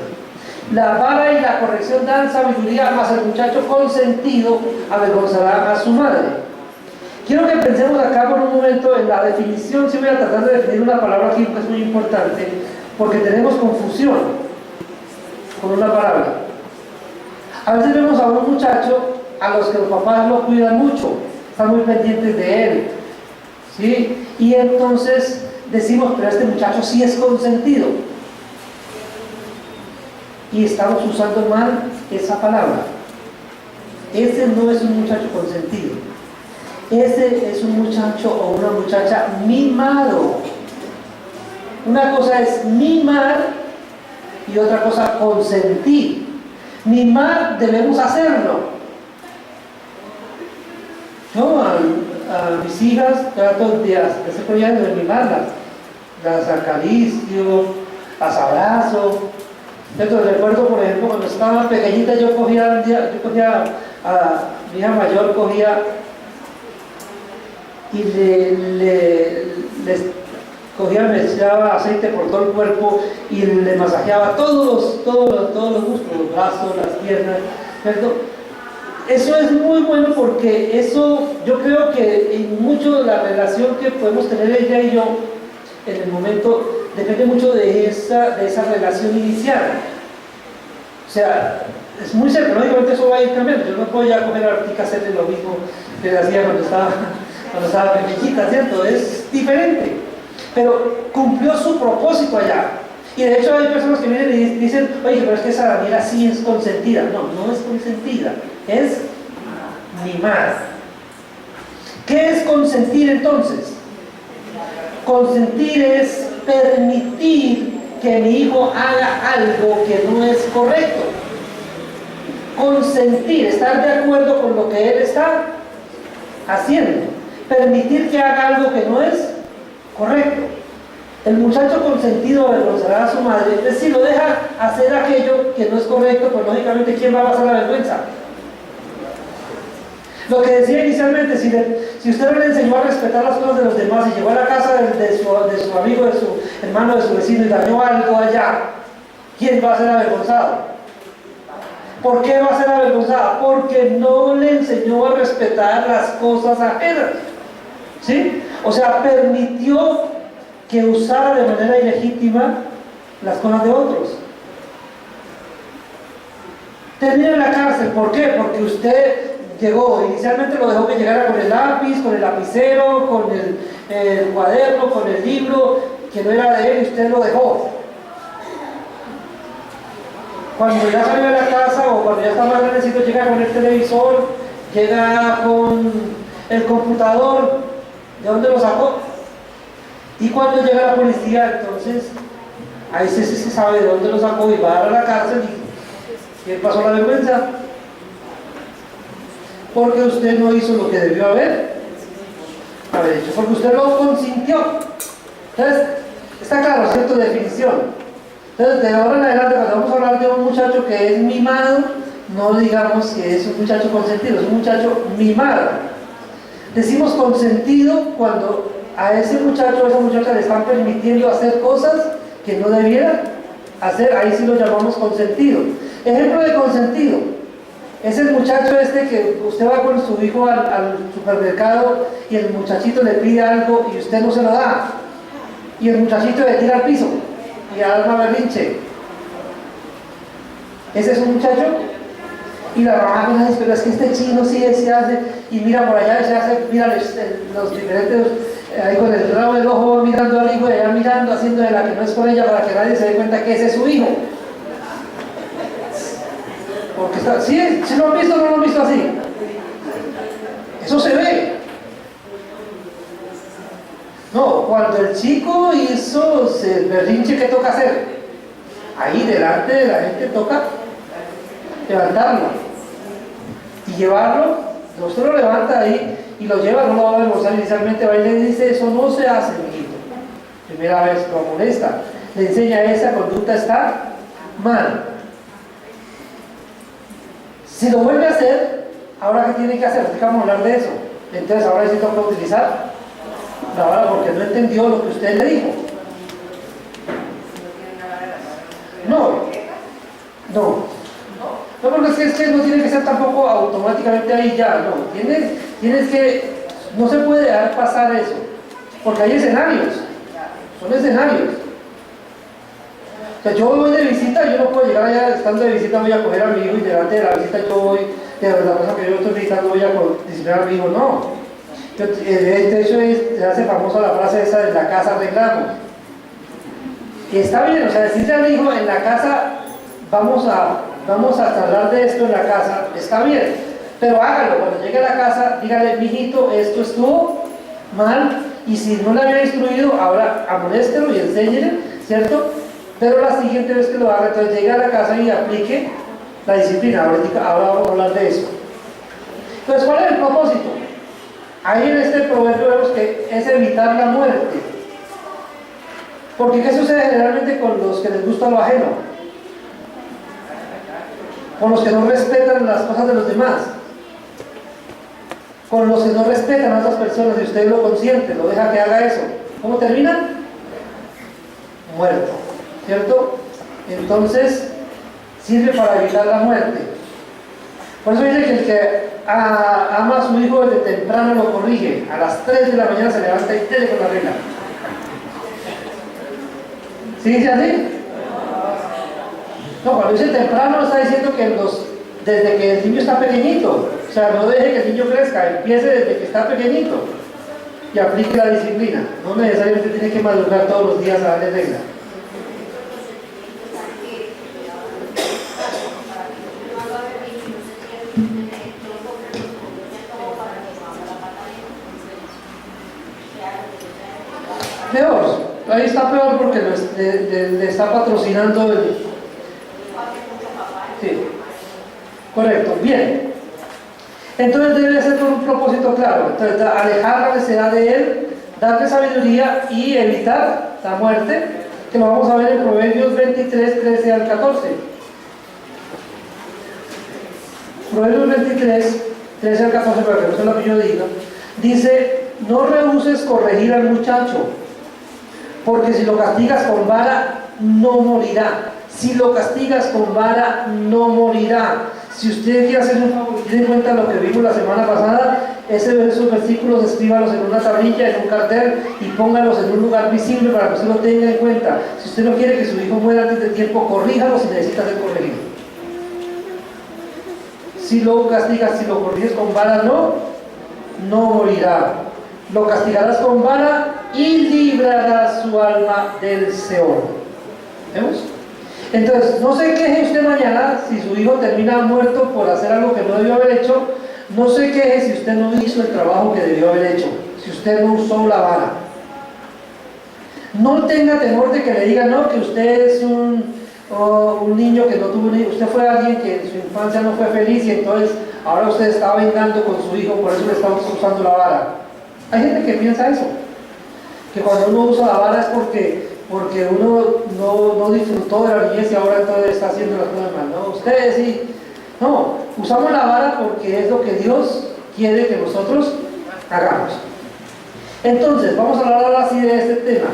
La vara y la corrección dan sabiduría, mas el muchacho consentido avergonzará a su madre. Quiero que pensemos acá por un momento en la definición. Si voy a tratar de definir una palabra aquí que es muy importante, porque tenemos confusión con una palabra. A veces vemos a un muchacho a los que los papás lo cuidan mucho, están muy pendientes de él, ¿sí? Y entonces decimos: pero este muchacho sí es consentido. Y estamos usando mal esa palabra. Ese no es un muchacho consentido. Ese es un muchacho o una muchacha mimado. Una cosa es mimar y otra cosa consentir. Mimar debemos hacerlo. Yo a mis hijas trato de hacer proyectos de mimarlas. Las acaricio, las abrazo. Entonces recuerdo, por ejemplo, cuando estaba pequeñita, yo cogía a mi hija mayor, cogía y me echaba aceite por todo el cuerpo y le masajeaba todos los músculos, los brazos, las piernas, ¿cierto? Eso es muy bueno, porque eso, yo creo que en mucho la relación que podemos tener ella y yo en el momento depende mucho de esa relación inicial. O sea, es muy cerca, lógicamente eso va a ir cambiando. Yo no puedo ya coger ahorita hacerle lo mismo que le hacía cuando estaba pequeñita, ¿cierto? Es diferente, pero cumplió su propósito allá. Y de hecho hay personas que vienen y dicen: oye, pero es que esa Daniela sí es consentida. No, no es consentida, es mimar. ¿Qué es consentir entonces? Consentir es permitir que mi hijo haga algo que no es correcto. Consentir, estar de acuerdo con lo que él está haciendo. Permitir que haga algo que no es correcto. El muchacho consentido avergonzará a su madre. Es decir, lo deja hacer aquello que no es correcto, pues lógicamente, ¿quién va a pasar la vergüenza? Lo que decía inicialmente, si usted no le enseñó a respetar las cosas de los demás y llegó a la casa de su amigo, de su hermano, de su vecino y dañó algo allá, ¿quién va a ser avergonzado? ¿Por qué va a ser avergonzada? Porque no le enseñó a respetar las cosas ajenas. ¿Sí? O sea, permitió que usara de manera ilegítima las cosas de otros. Termina en la cárcel. ¿Por qué? Porque usted llegó, inicialmente lo dejó que llegara con el lápiz, con el lapicero, con el cuaderno, con el libro, que no era de él, y usted lo dejó. Cuando ya salió de la casa o cuando ya está más grandecito, llega con el televisor, llega con el computador. ¿De dónde lo sacó? Y cuando llega la policía, entonces ahí sí se sabe de dónde lo sacó y va a dar a la cárcel. ¿Y quién pasó la vergüenza? Porque usted no hizo lo que debió haber hecho, porque usted lo consintió. Entonces, está claro, ¿cierto? Definición. Entonces, de ahora en adelante, cuando vamos a hablar de un muchacho que es mimado, no digamos que es un muchacho consentido, es un muchacho mimado. Decimos consentido cuando a ese muchacho o a esa muchacha le están permitiendo hacer cosas que no debiera hacer, ahí sí lo llamamos consentido. Ejemplo de consentido, es el muchacho este que usted va con su hijo al supermercado y el muchachito le pide algo y usted no se lo da, y el muchachito le tira al piso y arma berrinche. Ese es un muchacho. Y la mamá me dice, pero es que este chino sí se hace, y mira por allá, se hace, mira los diferentes, ahí con el rabo del ojo mirando al hijo, y allá mirando, haciendo de la que no es con ella, para que nadie se dé cuenta que ese es su hijo. Porque está, ¿sí lo han visto o no lo han visto así? Eso se ve. No, cuando el chico hizo el berrinche, ¿qué toca hacer? Ahí delante de la gente toca levantarlo y llevarlo. Usted lo levanta ahí y lo lleva, no lo va a avergonzar inicialmente, va y le dice, eso no se hace, mijito. Primera vez lo molesta, le enseña, esa conducta está mal. Si lo vuelve a hacer, ¿ahora qué tiene que hacer? Vamos a hablar de eso. Entonces ahora sí toca utilizar la vara porque no entendió lo que usted le dijo. No, porque es que no tiene que ser tampoco automáticamente ahí ya, no. Tienes que, no se puede dejar pasar eso, porque hay escenarios, son escenarios. O sea, yo voy de visita, yo no puedo llegar allá, estando de visita voy a coger a mi hijo y delante de la visita yo voy, de la persona que yo estoy visitando voy a disciplinar a mi hijo, no. De hecho se hace famosa la frase esa de la casa arreglamos. Y está bien, o sea, decirle al hijo en la casa, vamos a charlar de esto en la casa, está bien, pero hágalo, cuando llegue a la casa, dígale, mijito, esto estuvo mal, y si no le había instruido, ahora amonéstelo y enséñele, ¿cierto? Pero la siguiente vez que lo haga, entonces llegue a la casa y aplique la disciplina. Ahora vamos a hablar de eso. Entonces, ¿cuál es el propósito? Ahí en este proverbio vemos que es evitar la muerte. Porque ¿qué sucede generalmente con los que les gusta lo ajeno? Con los que no respetan las cosas de los demás. Con los que no respetan a otras personas, y usted lo consiente, lo deja que haga eso. ¿Cómo termina? Muerto. ¿Cierto? Entonces, sirve para evitar la muerte. Por eso dice que el que ama a su hijo desde temprano lo corrige. A las 3 de la mañana se levanta y tele con la regla. ¿Sí dice así? No, cuando dice temprano está diciendo que desde que el niño está pequeñito. O sea, no deje que el niño crezca, empiece desde que está pequeñito y aplique la disciplina. No necesariamente tiene que madrugar todos los días a darle regla. Peor, ahí está peor porque le está patrocinando el... Sí, correcto, bien. Entonces debe ser con un propósito claro. Entonces, alejar la necesidad de él, darle sabiduría y evitar la muerte, que lo vamos a ver en Proverbios 23, 13 al 14. Proverbios 23, 13 al 14, para que no sea lo que yo diga, dice: no rehuses corregir al muchacho, porque si lo castigas con vara, no morirá. Si lo castigas con vara, no morirá. Si usted quiere hacer un favor, tiene en cuenta lo que vimos la semana pasada, esos versículos escríbalos en una tablilla, en un cartel, y póngalos en un lugar visible para que usted lo tenga en cuenta. Si usted no quiere que su hijo muera antes de tiempo, corríjalo si necesita ser corregido. Si lo castigas, si lo corriges con vara, no morirá. Lo castigarás con vara y librarás su alma del Seol. ¿Vemos? Entonces, no se queje usted mañana si su hijo termina muerto por hacer algo que no debió haber hecho. No se queje si usted no hizo el trabajo que debió haber hecho, si usted no usó la vara. No tenga temor de que le digan, no, que usted es un niño que no tuvo un hijo. Usted fue alguien que en su infancia no fue feliz y entonces ahora usted está vengando con su hijo, por eso le está usando la vara. Hay gente que piensa eso, que cuando uno usa la vara es porque uno no disfrutó de la niñez y ahora entonces está haciendo las cosas mal. No, ustedes sí. No, usamos la vara porque es lo que Dios quiere que nosotros hagamos. Entonces, vamos a hablar ahora así de este tema.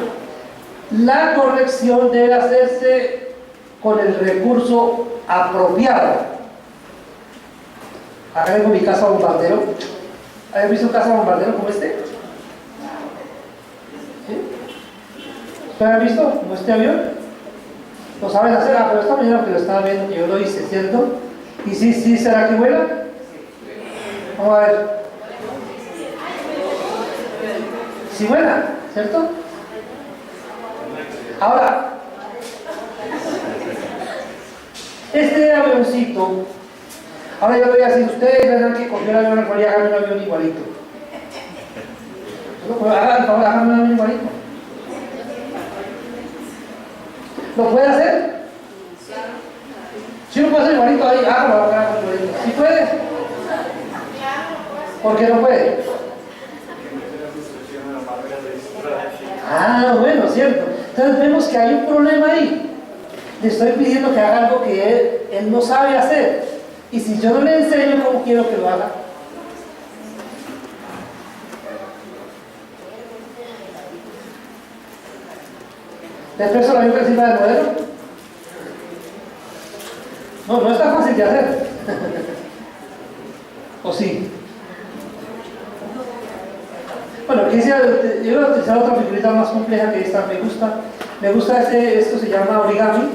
La corrección debe hacerse con el recurso apropiado. Acá tengo mi casa bombardero. ¿Has visto un casa bombardero como este? ¿Sí? ¿Ustedes han visto como este avión? ¿Lo saben hacer? Pero esta mañana que lo estaba viendo, que yo lo hice, ¿cierto? ¿Y sí, será que vuela? Vamos a ver. Sí vuela, ¿cierto? Ahora, este avioncito, ahora yo le voy a decir, ustedes verán que cogió el avión, hagan un avión igualito. Hagan un avión igualito. ¿Lo puede hacer? Si uno puede hacer igualito ahí, hágalo igualito. ¿Sí puede? ¿Por qué no puede? Ah, bueno, cierto. Entonces vemos que hay un problema ahí. Le estoy pidiendo que haga algo que él no sabe hacer. Y si yo no le enseño, ¿cómo quiero que lo haga? ¿Les presto la misma encima del modelo? No está fácil de hacer. ¿O sí? Bueno, yo voy a utilizar otra figurita más compleja que esta. Me gusta esto se llama origami.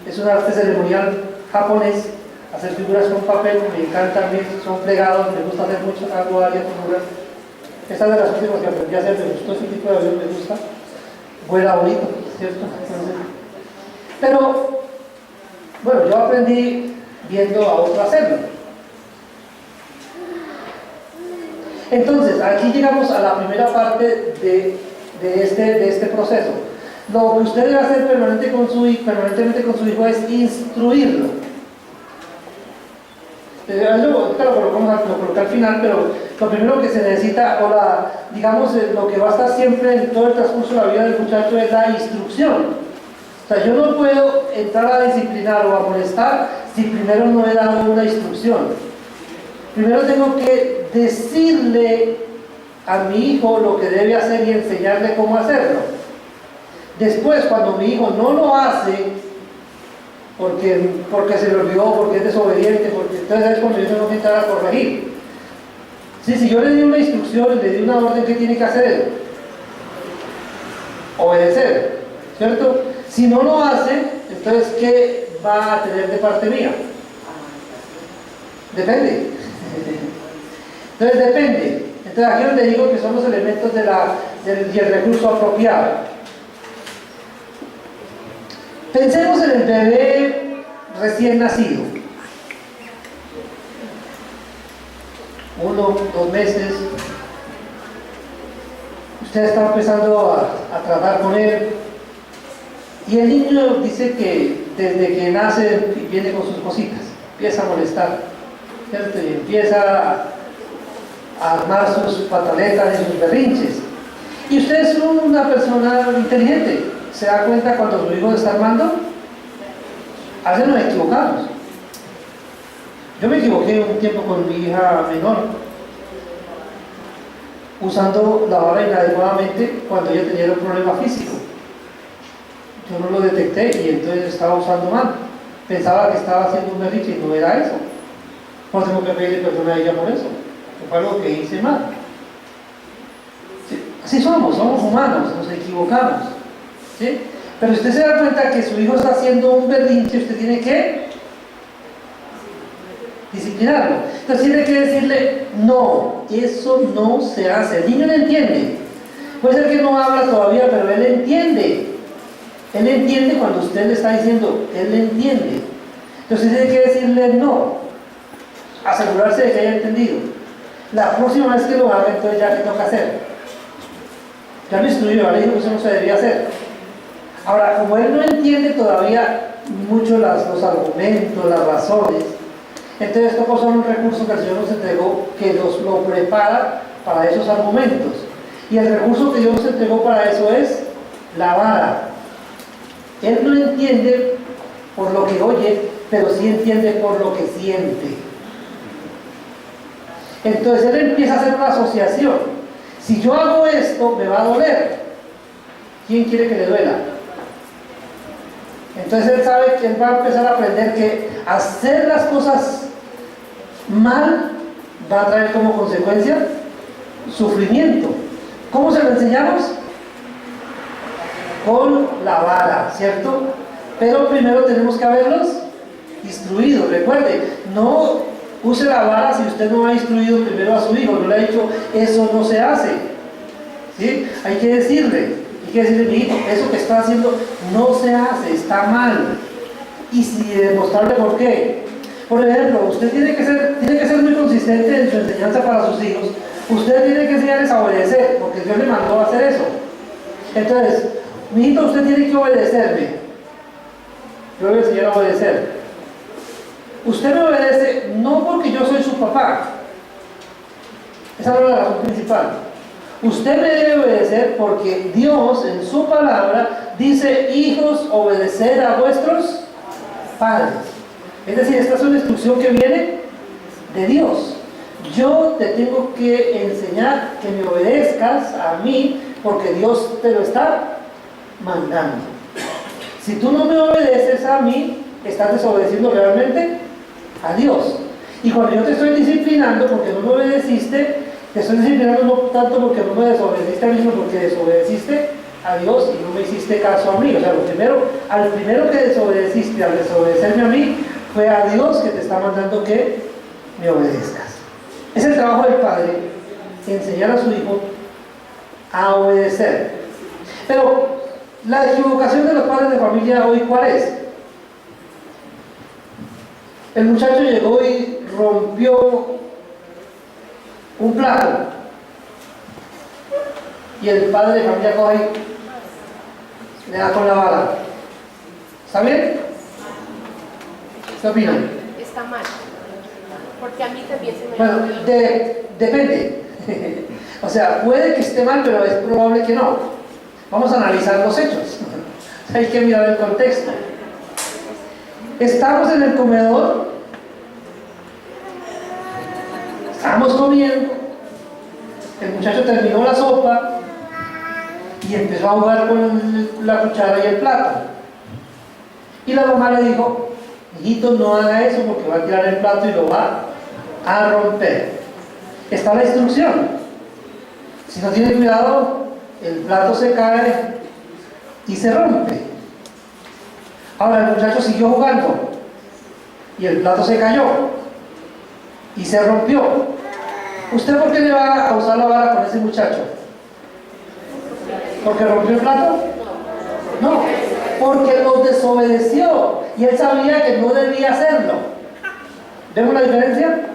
Es un arte ceremonial japonés. Hacer figuras con papel, me encantan, son plegados, me gusta hacer mucho, hago varias figuras. Esta es de las últimas que aprendí a hacer, me gustó ese tipo de avión, me gusta. Vuela bonito, ¿cierto? Pero, bueno, yo aprendí viendo a otro hacerlo. Entonces, aquí llegamos a la primera parte de este proceso. Lo que usted debe hacer permanentemente con su hijo es instruirlo. Lo coloqué al final, pero lo primero que se necesita, lo que va a estar siempre en todo el transcurso de la vida del muchacho es la instrucción. O sea, yo no puedo entrar a disciplinar o a molestar si primero no he dado una instrucción. Primero tengo que decirle a mi hijo lo que debe hacer y enseñarle cómo hacerlo. Después, cuando mi hijo no lo hace, porque se le olvidó, porque es desobediente, entonces es cuando yo tengo que entrar a corregir. Si yo le di una instrucción, le di una orden, ¿qué tiene que hacer? Obedecer, ¿cierto? Si no lo hace, entonces ¿qué va a tener de parte mía? Depende. Entonces depende. Entonces aquí donde digo que son los elementos del recurso apropiado. Pensemos en el bebé recién nacido. 1, 2 meses. Usted está empezando a tratar con él. Y el niño dice que desde que nace viene con sus cositas, empieza a molestar, ¿cierto? Y empieza a armar sus pataletas y sus berrinches. Y usted es una persona inteligente, se da cuenta cuando su hijo está armando. A veces nos equivocamos. Yo me equivoqué un tiempo con mi hija menor, usando la vara inadecuadamente cuando ella tenía un problema físico. Yo no lo detecté y entonces estaba usando mal. Pensaba que estaba haciendo un berrinche y no era eso. No tengo que pedirle perdón a ella por eso. Fue algo que hice mal. ¿Sí? Así somos humanos, nos equivocamos. ¿Sí? Pero usted se da cuenta que su hijo está haciendo un berrinche, usted tiene que disciplinarlo. Entonces tiene que decirle, no, eso no se hace. El niño no entiende. Puede ser que no habla todavía, pero él entiende. Él entiende cuando usted le está diciendo, él entiende. Entonces tiene que decirle no, asegurarse de que haya entendido. La próxima vez que lo haga, entonces ya qué toca hacer. Ya lo instruyó, ya le dijo que eso no se debía hacer. Ahora, como él no entiende todavía mucho los argumentos, las razones, entonces estos son un recurso que el Señor nos entregó que lo prepara para esos argumentos. Y el recurso que Dios nos entregó para eso es la vara. Él no entiende por lo que oye, pero sí entiende por lo que siente. Entonces él empieza a hacer una asociación. Si yo hago esto, me va a doler. ¿Quién quiere que le duela? Entonces él sabe que él va a empezar a aprender que hacer las cosas mal va a traer como consecuencia sufrimiento. ¿Cómo se lo enseñamos? Con la vara, ¿cierto? Pero primero tenemos que haberlos instruido. Recuerde, no use la vara si usted no ha instruido primero a su hijo, no le ha dicho, eso no se hace. ¿Sí? Hay que decirle, mi hijo, eso que está haciendo no se hace, está mal. Y si demostrarle por qué. Por ejemplo, usted tiene que ser muy consistente en su enseñanza para sus hijos. Usted tiene que enseñarles a obedecer, porque Dios le mandó a hacer eso. Entonces, mi hijo, usted tiene que obedecerme. Yo le voy a enseñar a obedecer. Usted me obedece no porque yo soy su papá. Esa no es la razón principal. Usted me debe obedecer porque Dios en su palabra dice, hijos, obedeced a vuestros padres. Es decir, esta es una instrucción que viene de Dios. Yo te tengo que enseñar que me obedezcas a mí porque Dios te lo está mandando. Si tú no me obedeces a mí, estás desobedeciendo realmente a Dios. Y cuando yo te estoy disciplinando porque no me obedeciste, te estoy disciplinando no tanto porque no me desobedeciste a mí, sino porque desobedeciste a Dios y no me hiciste caso a mí. O sea, al primero que desobedeciste, al desobedecerme a mí, fue a Dios que te está mandando que me obedezcas. Es el trabajo del padre, enseñar a su hijo a obedecer. Pero la equivocación de los padres de familia hoy, ¿cuál es? El muchacho llegó y rompió un plato y el padre de familia coge y le da con la bala. ¿Está bien? ¿Qué opinan? Está mal, porque a mí también se me... Bueno, depende. O sea, puede que esté mal, pero es probable que no. Vamos a analizar los hechos. Hay que mirar el contexto. Estamos en el comedor, estábamos comiendo, el muchacho terminó la sopa y empezó a jugar con la cuchara y el plato. Y la mamá le dijo, hijito, no haga eso porque va a tirar el plato y lo va a romper. Está la instrucción. Si no tiene cuidado, el plato se cae y se rompe. Ahora el muchacho siguió jugando y el plato se cayó y se rompió. ¿Usted por qué le va a usar la vara con ese muchacho? ¿Porque rompió el plato? No, porque lo desobedeció y él sabía que no debía hacerlo. ¿Vemos la diferencia?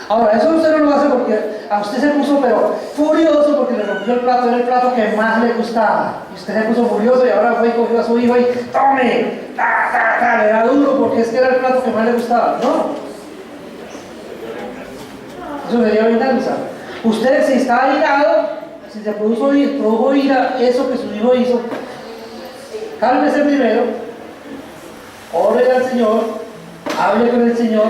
Ahora, eso usted no lo hace porque a usted se puso pero furioso porque le rompió el plato, era el plato que más le gustaba. Y usted se puso furioso y ahora fue y cogió a su hijo y ¡tome! ¡Ta, ta, ta! Le da duro porque es que era el plato que más le gustaba. No. Eso sería venganza. Usted si está airado, si se produjo ira, eso que su hijo hizo, cálmese primero, ore al Señor, hable con el Señor,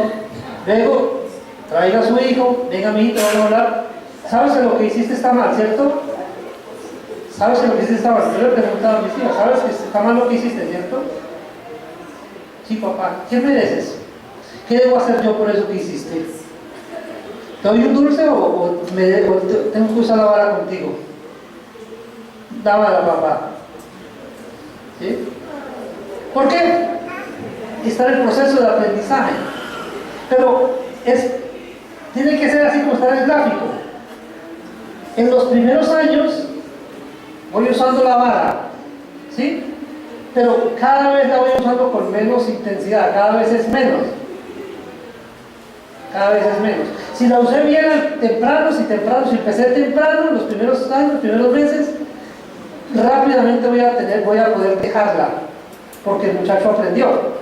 luego traiga a su hijo, venga mi hijo, vamos a hablar. ¿Sabes que lo que hiciste está mal, cierto? ¿Sabes que lo que hiciste está mal? Yo le preguntaba a mis hijos, ¿sabes que está mal lo que hiciste, cierto? Sí, papá. ¿Qué mereces? ¿Qué debo hacer yo por eso que hiciste? ¿Te doy un dulce o tengo que usar la vara contigo? Dámela, papá. ¿Sí? ¿Por qué? Está en el proceso de aprendizaje. Pero tiene que ser así como está en el gráfico. En los primeros años voy usando la vara, ¿sí? Pero cada vez la voy usando con menos intensidad, cada vez es menos. Cada vez es menos. Si la usé bien temprano, si empecé temprano, los primeros años, los primeros meses, rápidamente voy a poder dejarla, porque el muchacho aprendió.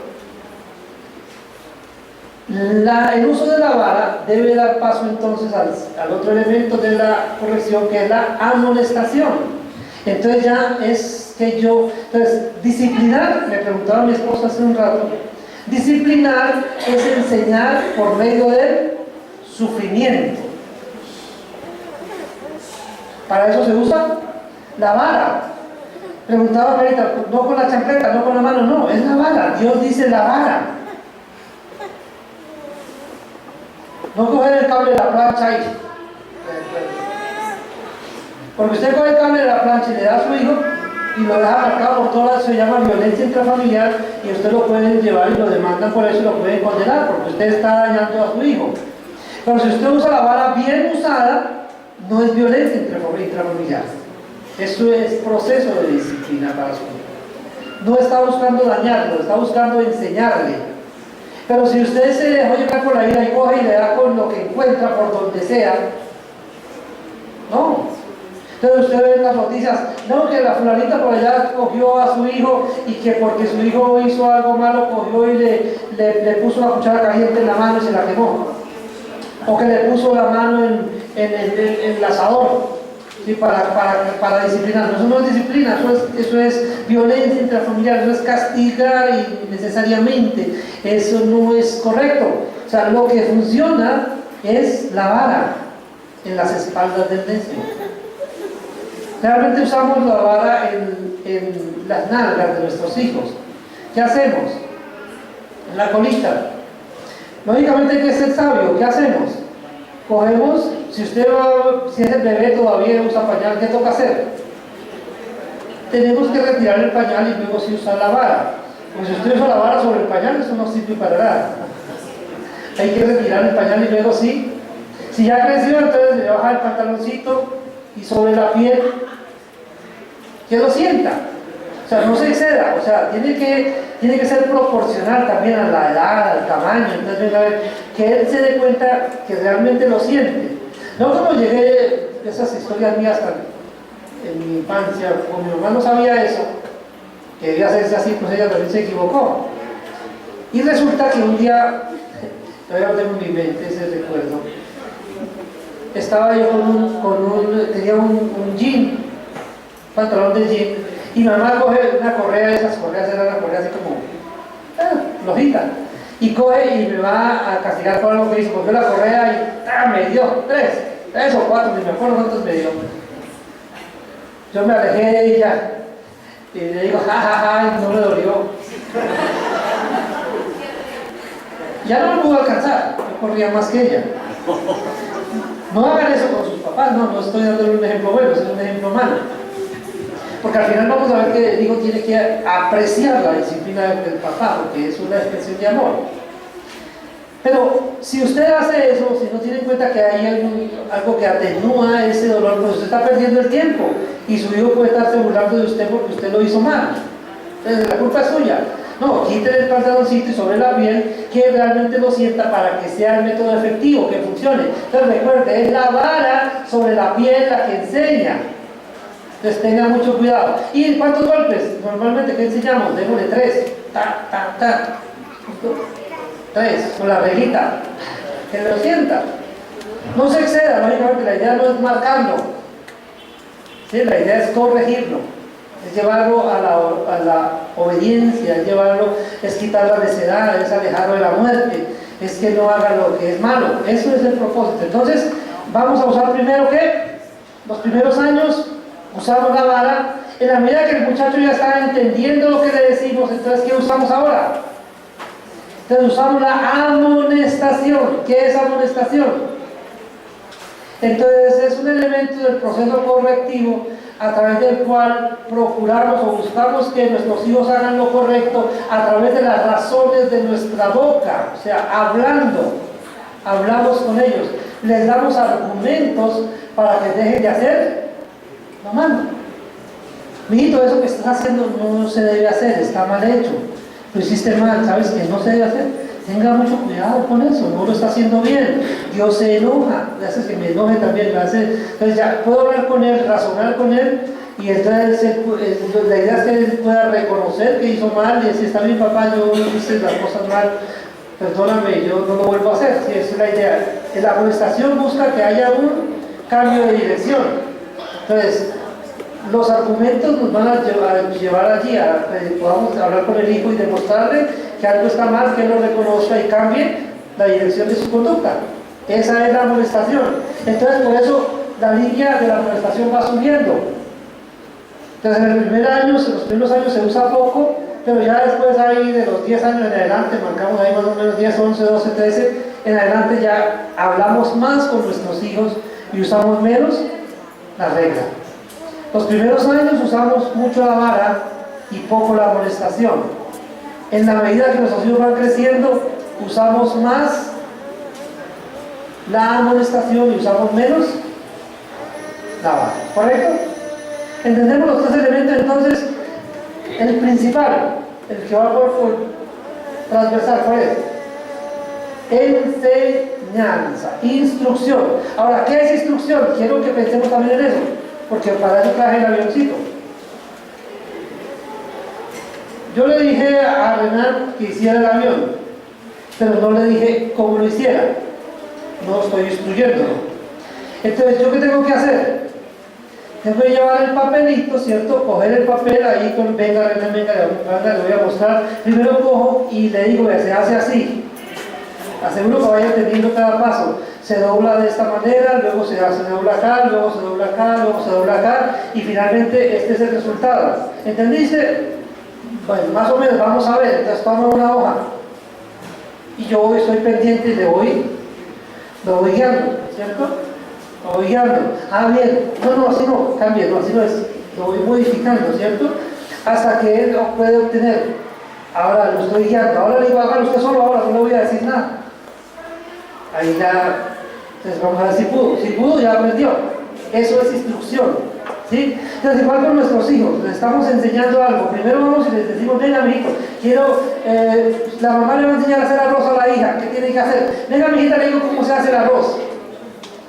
El uso de la vara debe dar paso entonces al otro elemento de la corrección, que es la amonestación. Entonces ya es que disciplinar, me preguntaba mi esposa hace un rato, disciplinar es enseñar por medio del sufrimiento. Para eso se usa la vara. Preguntaba ahorita, no con la chancleta, no con la mano, no, es la vara. Dios dice la vara. No coger el cable de la plancha ahí. Porque usted coge el cable de la plancha y le da a su hijo y lo deja marcado por todas, se llama violencia intrafamiliar, y usted lo pueden llevar y lo demandan por eso y lo pueden condenar, porque usted está dañando a su hijo. Pero si usted usa la vara bien usada, no es violencia intrafamiliar. Eso es proceso de disciplina para su hijo. No está buscando dañarlo, está buscando enseñarle. Pero si usted se dejó llevar por la ira y coge y le da con lo que encuentra por donde sea, no. Entonces usted ve en las noticias, no, que la fulanita por allá cogió a su hijo y que porque su hijo hizo algo malo, cogió y le puso una cuchara caliente en la mano y se la quemó. O que le puso la mano en el asador, ¿sí? para disciplinarlo. Eso no es disciplina, eso es violencia intrafamiliar, eso es castigar innecesariamente. Eso no es correcto. O sea, lo que funciona es la vara en las espaldas del necio. Realmente usamos la vara en las nalgas de nuestros hijos. ¿Qué hacemos? En la colita. Lógicamente hay que ser sabio. ¿Qué hacemos? Cogemos, si es el bebé todavía usa pañal, ¿qué toca hacer? Tenemos que retirar el pañal y luego sí usar la vara. Porque si usted usa la vara sobre el pañal, eso no sirve para nada. Hay que retirar el pañal y luego sí. Si ya creció, entonces le baja el pantaloncito y sobre la piel que lo sienta, o sea, no se exceda, o sea, tiene que ser proporcional también a la edad, al tamaño. Entonces, a ver, que él se dé cuenta que realmente lo siente. No como llegué, esas historias mías en mi infancia, como mi mamá no sabía eso, que debía hacerse así, pues ella también se equivocó. Y resulta que un día, todavía no tengo en mi mente ese recuerdo, estaba yo tenía un jean, pantalón de jean, y mi mamá coge una correa, esas correas eran una correa así como flojita, y coge y me va a castigar por algo que hizo, cogió la correa y me dio tres o cuatro, ni me acuerdo cuántos me dio. Yo me alejé de ella y le digo, jajaja, no me dolió. Ya no me pudo alcanzar, yo corría más que ella. No hagan eso con sus papás, no estoy dándole un ejemplo bueno, es un ejemplo malo. Porque al final vamos a ver que el hijo tiene que apreciar la disciplina del papá, porque es una expresión de amor. Pero si usted hace eso, si no tiene en cuenta que hay algo que atenúa ese dolor, pues usted está perdiendo el tiempo y su hijo puede estarse burlando de usted porque usted lo hizo mal. Entonces la culpa es suya. No, quiten el pantaloncito y sobre la piel que realmente lo sienta para que sea el método efectivo, que funcione. Entonces recuerde, es la vara sobre la piel la que enseña. Entonces tenga mucho cuidado. ¿Y cuántos golpes? Normalmente, ¿qué enseñamos? Démosle 3. Ta, ta, ta. 3, con la reglita. Que lo sienta. No se exceda, lógicamente, la idea no es marcarlo. ¿Sí? La idea es corregirlo. Es llevarlo a la obediencia, es quitar la necedad, es alejarlo de la muerte, es que no haga lo que es malo. Eso es el propósito. Entonces, vamos a usar primero ¿qué? Los primeros años usamos la vara. En la medida que el muchacho ya está entendiendo lo que le decimos, entonces ¿qué usamos ahora? Entonces usamos la amonestación. ¿Qué es amonestación? Entonces es un elemento del proceso correctivo a través del cual procuramos o buscamos que nuestros hijos hagan lo correcto a través de las razones de nuestra boca, o sea, hablamos con ellos, les damos argumentos para que dejen de hacer lo malo. Mijito, eso que estás haciendo no se debe hacer, está mal hecho, lo hiciste mal, ¿sabes que no se debe hacer? Tenga mucho cuidado con eso, no lo está haciendo bien. Dios se enoja, le hace que me enoje también. Entonces ya puedo hablar con él, razonar con él, y entonces la idea es que él pueda reconocer que hizo mal y decir, está bien papá, yo hice las cosas mal, perdóname, yo no lo vuelvo a hacer. Sí, esa es la idea. La amonestación busca que haya un cambio de dirección. Entonces, los argumentos nos van a llevar allí a que podamos hablar con el hijo y demostrarle que algo está mal, que él lo reconozca y cambie la dirección de su conducta. Esa es la amonestación. Entonces, por eso la línea de la amonestación va subiendo. Entonces, en los primeros años se usa poco, pero ya después ahí de los 10 años en adelante, marcamos ahí más o menos 10, 11, 12, 13, en adelante ya hablamos más con nuestros hijos y usamos menos la regla. Los primeros años usamos mucho la vara y poco la amonestación. En la medida que nuestros hijos van creciendo, usamos más la amonestación y usamos menos la vara. ¿Correcto? Entendemos los tres elementos. Entonces, el principal, el que va por transversal, ¿cuál es? Enseñanza, instrucción. Ahora, ¿qué es instrucción? Quiero que pensemos también en eso, porque para eso traje el avioncito. Yo le dije a Renan que hiciera el avión, pero no le dije cómo lo hiciera. No estoy instruyéndolo. Entonces, ¿yo qué tengo que hacer? Tengo que llevar el papelito, ¿cierto? Coger el papel ahí con, venga, Renan, venga, le voy a mostrar. Primero cojo y le digo, se hace así. Aseguro que vaya entendiendo cada paso. Se dobla de esta manera, luego se dobla acá, luego se dobla acá, luego se dobla acá, y finalmente este es el resultado. ¿Entendiste? Bueno, más o menos, vamos a ver. Entonces tomo una hoja y yo estoy pendiente y lo voy guiando, ¿cierto? Lo voy guiando. Ah, bien, no, así no, cambie, no, así no es. Lo voy modificando, ¿cierto? Hasta que él puede obtener. Ahora lo estoy guiando, ahora le digo, hágalo usted solo, ahora no le voy a decir nada. Ahí ya, entonces vamos a ver si pudo, ya aprendió. Eso es instrucción. ¿Sí? Entonces, igual con nuestros hijos, les estamos enseñando algo. Primero vamos y les decimos, venga, mijito, la mamá le va a enseñar a hacer arroz a la hija, ¿qué tiene que hacer? Venga, mijita, le digo cómo se hace el arroz.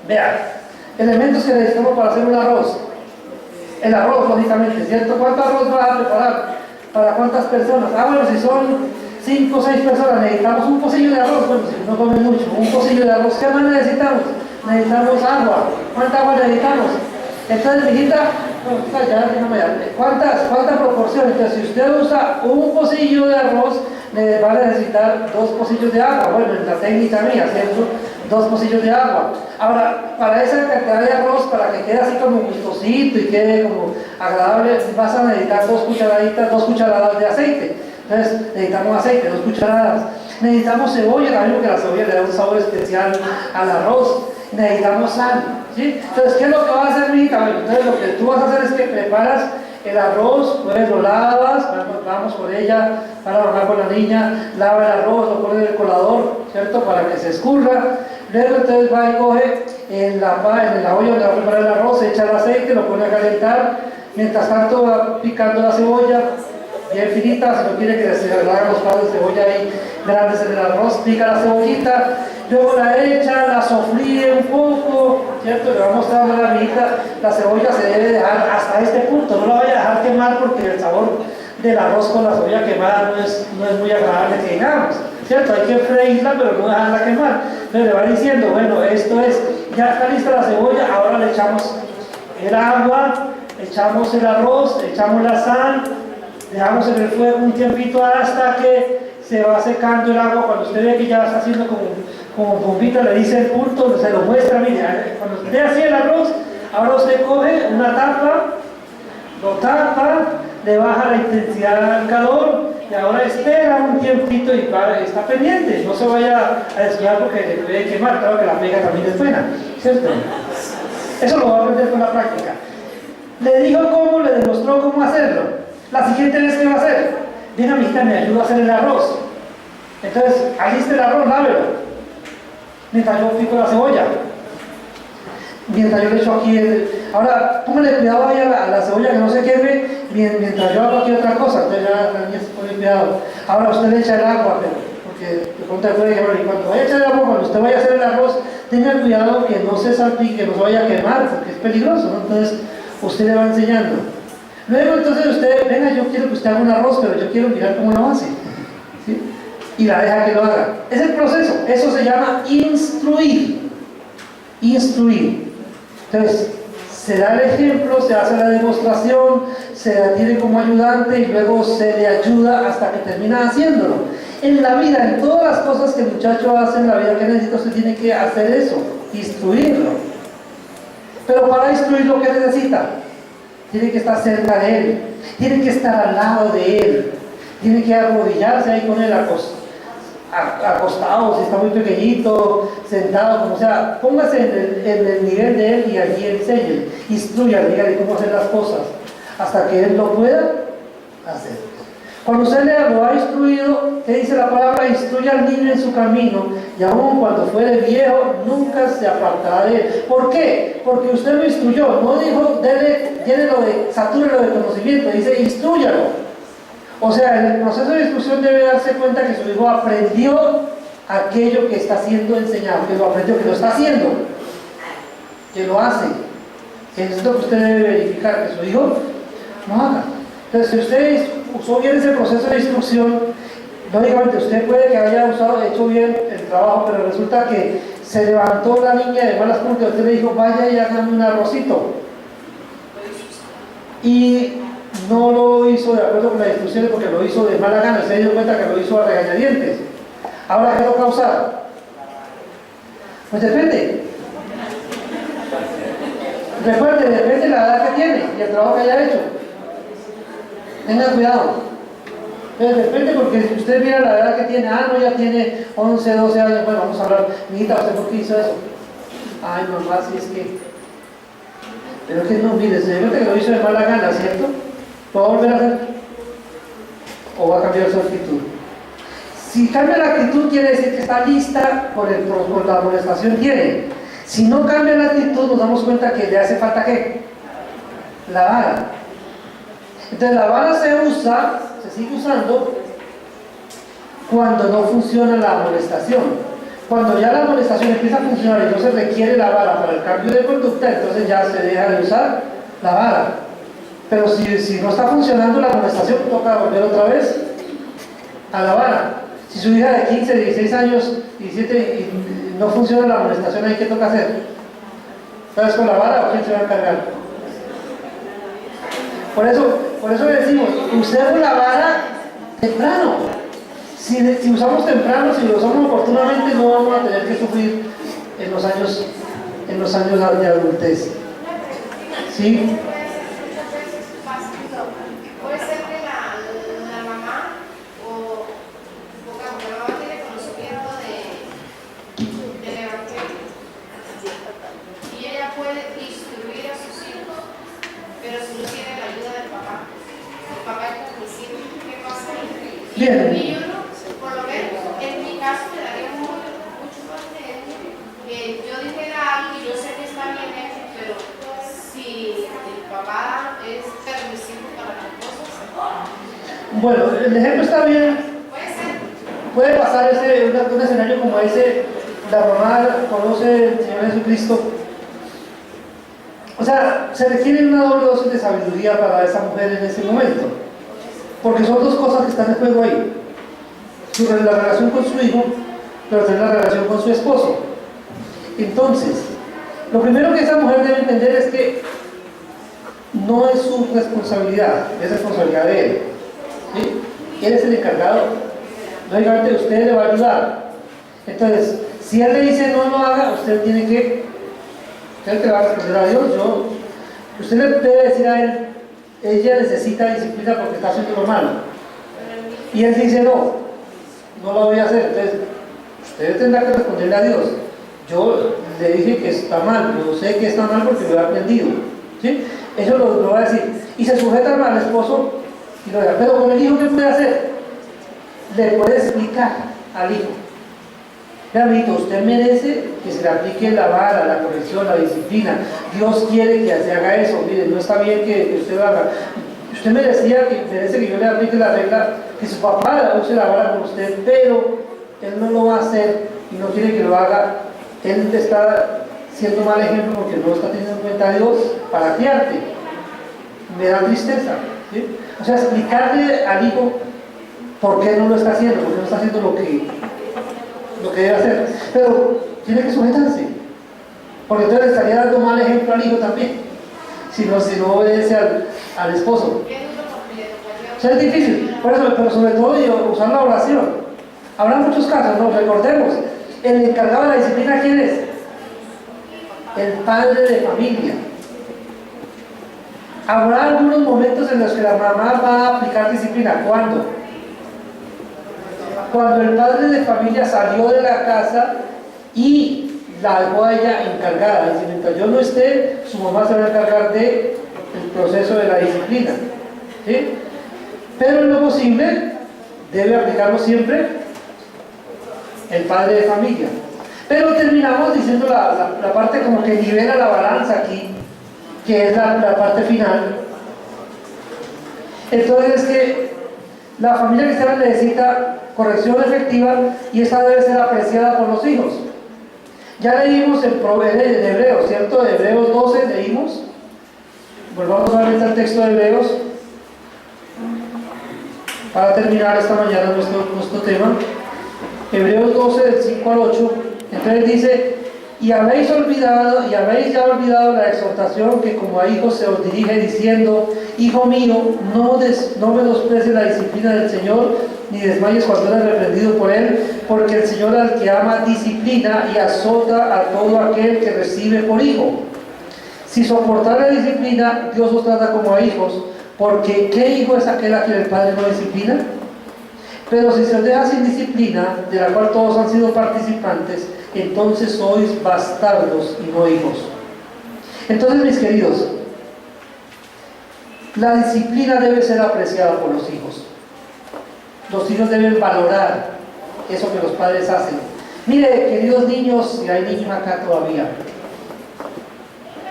Vean, elementos que necesitamos para hacer un arroz. El arroz, lógicamente, ¿cierto? ¿Cuánto arroz vas a preparar? ¿Para cuántas personas? Ah, bueno, si son 5 o 6 personas, necesitamos un pocillo de arroz. Bueno, si no comen mucho, un pocillo de arroz. ¿Qué más necesitamos? Necesitamos agua. ¿Cuánta agua necesitamos? Entonces, mijita, ¿cuánta proporción? Entonces, si usted usa un pocillo de arroz, va a necesitar 2 pocillos de agua. Bueno, en la técnica mía, ¿cierto? 2 pocillos de agua. Ahora, para esa cantidad de arroz, para que quede así como gustosito y quede como agradable, vas a necesitar 2 cucharadas de aceite. Entonces, necesitamos aceite, 2 cucharadas. Necesitamos cebolla también, porque la cebolla le da un sabor especial al arroz. Necesitamos sal, ¿sí? Entonces, ¿qué es lo que va a hacer, mijita? Bueno, entonces lo que tú vas a hacer es que preparas el arroz, pues lo lavas, vamos por ella, para bajar con la niña, lava el arroz, lo pone en el colador, ¿cierto? Para que se escurra. Luego entonces va y coge en la olla donde va a preparar el arroz, echa el aceite, lo pone a calentar. Mientras tanto va picando la cebolla, bien finita, si no quiere que se le hagan los palos de cebolla ahí grandes en el arroz, pica la cebollita, luego la echa, la sofríe un poco, ¿cierto? Le va a mostrar a la amiguita, la cebolla se debe dejar hasta este punto, no la vaya a dejar quemar porque el sabor del arroz con la cebolla quemada no es muy agradable que digamos, ¿cierto? Hay que freírla pero no dejarla quemar. Entonces le va diciendo, bueno, esto es, ya está lista la cebolla, ahora le echamos el agua, echamos el arroz, echamos la sal, dejamos en el fuego un tiempito hasta que se va secando el agua. Cuando usted ve que ya está haciendo como bombita, le dice el punto, se lo muestra, mire, cuando usted así el arroz, ahora usted coge una tapa, lo tapa, le baja la intensidad del calor y ahora espera un tiempito y está pendiente, no se vaya a descuidar porque le puede quemar, claro que la pega también es buena, ¿cierto? Eso lo va a aprender con la práctica. Le dijo cómo, le demostró cómo hacerlo. La siguiente vez que va a hacer, ven amiguita, me ayuda a hacer el arroz. Entonces, aliste el arroz, lávelo. Mientras yo pico la cebolla. Mientras yo le echo aquí ahora, póngale cuidado ahí a la cebolla que no se queme mientras yo hago aquí otra cosa. Entonces ya la niña se pone cuidado. Ahora usted le echa el agua, porque de pronto puede quemar. Y cuando vaya a echar el agua, cuando usted vaya a hacer el arroz, tenga cuidado que no se salpique, que no se vaya a quemar, porque es peligroso, ¿no? Entonces, usted le va enseñando. Luego entonces usted, venga, yo quiero que usted haga un arroz, pero yo quiero mirar cómo lo hace, ¿sí? Y la deja que lo haga. Es el proceso, eso se llama instruir. Instruir. Entonces, se da el ejemplo, se hace la demostración, se la tiene como ayudante y luego se le ayuda hasta que termina haciéndolo. En la vida, en todas las cosas que el muchacho hace en la vida que necesita, usted tiene que hacer eso, instruirlo. Pero para instruirlo, ¿qué necesita? Tiene que estar cerca de él, tiene que estar al lado de él, tiene que arrodillarse ahí con él acostado, si está muy pequeñito, sentado, como sea, póngase en el nivel de él y allí enseñe, instruya, dígale cómo hacer las cosas, hasta que él lo pueda hacer. Cuando usted lo ha instruido, ¿qué dice la palabra? Instruye al niño en su camino, y aun cuando fuere viejo, nunca se apartará de él. ¿Por qué? Porque usted lo instruyó, no dijo, satúrelo de conocimiento, dice, instrúyalo. O sea, en el proceso de instrucción debe darse cuenta que su hijo aprendió aquello que está siendo enseñado, que lo aprendió, que lo está haciendo, que lo hace. Es lo que usted debe verificar, que su hijo no haga. Entonces, si usted usó bien ese proceso de instrucción, lógicamente usted puede que haya hecho bien el trabajo, pero resulta que se levantó la niña de malas puntas, usted le dijo, vaya y hágame un arrocito. Y no lo hizo de acuerdo con las instrucciones porque lo hizo de mala gana, se dio cuenta que lo hizo a regañadientes. Ahora, ¿qué toca usar? Pues depende. Recuerde, depende de la edad que tiene y el trabajo que haya hecho. Tenga cuidado. Entonces depende, porque si usted mira la edad que tiene, no, ya tiene 11, 12 años, bueno, vamos a hablar, mijita, ¿usted por qué hizo eso? Ay, mamá, si es que... Pero es que no, mire, se ve que lo hizo de mala gana, ¿cierto? ¿Lo va a volver a hacer? ¿O va a cambiar su actitud? Si cambia la actitud, quiere decir que está lista por la amonestación tiene. Si no cambia la actitud, nos damos cuenta que le hace falta ¿qué? La vara. Entonces la vara se sigue usando cuando no funciona la amonestación. Cuando ya la amonestación empieza a funcionar y no se requiere la vara para el cambio de conducta, entonces ya se deja de usar la vara. Pero si no está funcionando la amonestación, toca volver otra vez a la vara. Si su hija de 15, 16 años, 17 y no funciona la amonestación, ¿ahí qué toca hacer? ¿Estás con la vara o quién se va a encargar? Por eso le decimos, usemos la vara temprano. Si usamos temprano, si lo usamos oportunamente, no vamos a tener que sufrir en los años de adultez. ¿Sí? Puede ser que la mamá o la mamá tiene conocimiento del evangelio y ella puede instruir a sus hijos, pero si no tiene la ayuda del papá, el papá es permisivo, ¿qué pasa ahí? Bien. Y uno, por lo menos en mi caso, me daría mucho más que yo dijera algo y yo sé que está bien hecho, pero si el papá es permisivo para las cosas. Bueno, el ejemplo está bien. Puede ser. Puede pasar un escenario como ese. La mamá conoce al Señor Jesucristo. O sea, se requiere una doble dosis de sabiduría para esa mujer en ese momento. Porque son dos cosas que están en juego ahí. La relación con su hijo, pero también la relación con su esposo. Entonces, lo primero que esa mujer debe entender es que no es su responsabilidad, es responsabilidad de él. ¿Sí? Él es el encargado. Lógicamente usted le va a ayudar. Entonces, si él le dice no lo haga, usted tiene que, usted que va a responder a Dios, usted le debe decir a él, ella necesita disciplina porque está haciendo lo malo. Y él dice no la voy a hacer. Entonces, usted tendrá que responderle a Dios. Yo le dije que está mal, yo sé que está mal porque lo he aprendido. ¿Sí? Eso lo va a decir. Y se sujeta al esposo y lo deja. Pero con el hijo, ¿qué puede hacer? Le puede explicar al hijo. Mira, amiguito, usted merece que se le aplique la vara, la corrección, la disciplina. Dios quiere que se haga eso. Mire, no está bien que usted lo haga. Usted merece que yo le aplique la regla, que su papá use la vara con usted, pero él no lo va a hacer y no quiere que lo haga. Él está siendo mal ejemplo porque no está teniendo en cuenta a Dios para criarte. Me da tristeza. ¿Sí? O sea, explicarle al hijo por qué no lo está haciendo, porque no está haciendo lo que debe hacer. Pero tiene que sujetarse, porque entonces le estaría dando mal ejemplo al hijo también, si no obedece al esposo. O sea, es difícil, por eso, pero sobre todo usar la oración. Habrá muchos casos, ¿no? Recordemos, el encargado de la disciplina, ¿quién es? El padre de familia. Habrá algunos momentos en los que la mamá va a aplicar disciplina. ¿Cuándo? Cuando el padre de familia salió de la casa y la dejó a ella encargada. Dice, mientras yo no esté, su mamá se va a encargar del proceso de la disciplina. ¿Sí? Pero en lo posible, debe aplicarlo siempre el padre de familia. Pero terminamos diciendo la parte como que nivela la balanza aquí, que es la parte final. Entonces es que la familia cristiana necesita corrección efectiva y esta debe ser apreciada por los hijos. Ya leímos en Hebreos, ¿cierto? De Hebreos 12 leímos. Volvamos nuevamente al texto de Hebreos para terminar esta mañana nuestro tema. Hebreos 12 del 5 al 8. Entonces dice, y habéis ya olvidado la exhortación que como a hijos se os dirige diciendo, hijo mío, no menosprecies la disciplina del Señor, ni desmayes cuando eres reprendido por él, porque el Señor al que ama disciplina y azota a todo aquel que recibe por hijo. Si soportar la disciplina, Dios os trata como a hijos, porque ¿qué hijo es aquel a quien el Padre no disciplina? Pero si se os deja sin disciplina, de la cual todos han sido participantes, entonces sois bastardos y no hijos. Entonces, mis queridos, la disciplina debe ser apreciada por los hijos. Los hijos deben valorar eso que los padres hacen. Mire, queridos niños, si hay niños acá todavía,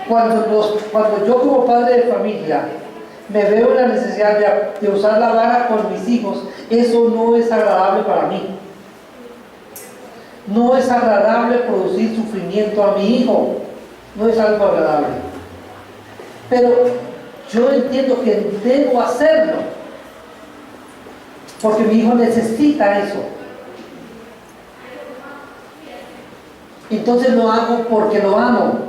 cuando yo como padre de familia me veo en la necesidad de usar la vara con mis hijos, eso no es agradable para mí. No es agradable producir sufrimiento a mi hijo, no es algo agradable. Pero yo entiendo que debo hacerlo, porque mi hijo necesita eso. Entonces lo hago porque lo amo.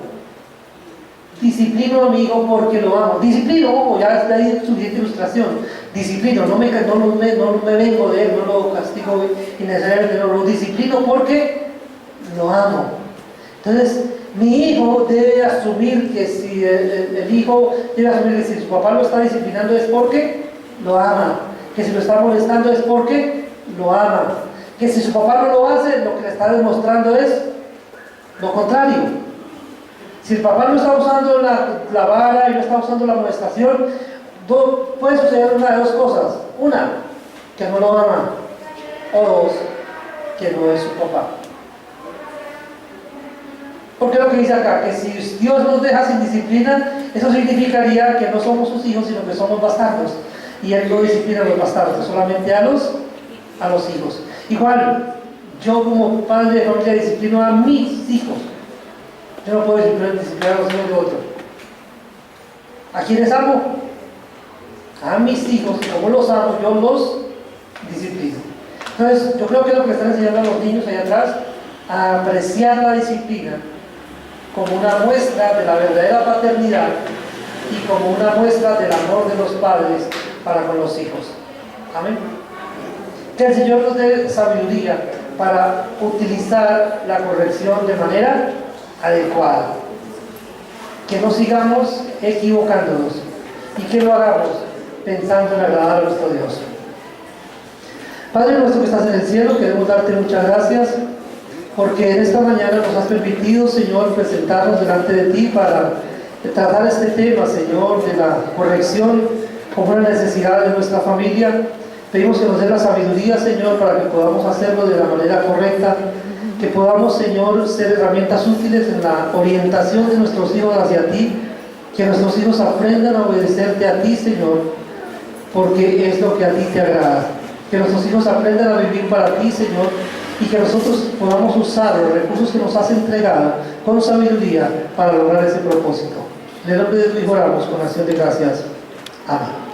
Disciplino a mi hijo porque lo amo. Disciplino, ya está ahí suficiente ilustración. Disciplino, no me vengo de él, no lo castigo innecesariamente, no lo disciplino porque lo amo. Entonces, mi hijo debe asumir que si el hijo debe asumir que si su papá lo está disciplinando es porque lo ama, que si lo está molestando es porque lo ama, que si su papá no lo hace, lo que le está demostrando es lo contrario. Si el papá no está usando la vara y no está usando la amonestación, puede suceder una de dos cosas. Una, que no lo ama. O dos, que no es su papá. Porque lo que dice acá, que si Dios nos deja sin disciplina, eso significaría que no somos sus hijos, sino que somos bastardos. y Él no disciplina a los bastardos, solamente a los hijos. Igual, yo como padre de familia disciplino a mis hijos. Yo no puedo disciplinar a los hijos de otro. ¿A quiénes amo? A mis hijos, y como los amo, yo los disciplino. Entonces, yo creo que es lo que le están enseñando a los niños allá atrás, a apreciar la disciplina como una muestra de la verdadera paternidad y como una muestra del amor de los padres para con los hijos. Amén. Que el Señor nos dé sabiduría para utilizar la corrección de manera adecuada. Que no sigamos equivocándonos y que lo hagamos pensando en agradar a nuestro Dios. Padre nuestro que estás en el cielo, queremos darte muchas gracias porque en esta mañana nos has permitido, Señor, presentarnos delante de ti para tratar este tema, Señor, de la corrección como una necesidad de nuestra familia. Pedimos que nos dé la sabiduría, Señor, para que podamos hacerlo de la manera correcta, que podamos, Señor, ser herramientas útiles en la orientación de nuestros hijos hacia ti, que nuestros hijos aprendan a obedecerte a ti, Señor, porque es lo que a ti te agrada. Que nuestros hijos aprendan a vivir para ti, Señor, y que nosotros podamos usar los recursos que nos has entregado con sabiduría para lograr ese propósito. En el nombre de tu Hijo oramos con acción de gracias. Amén.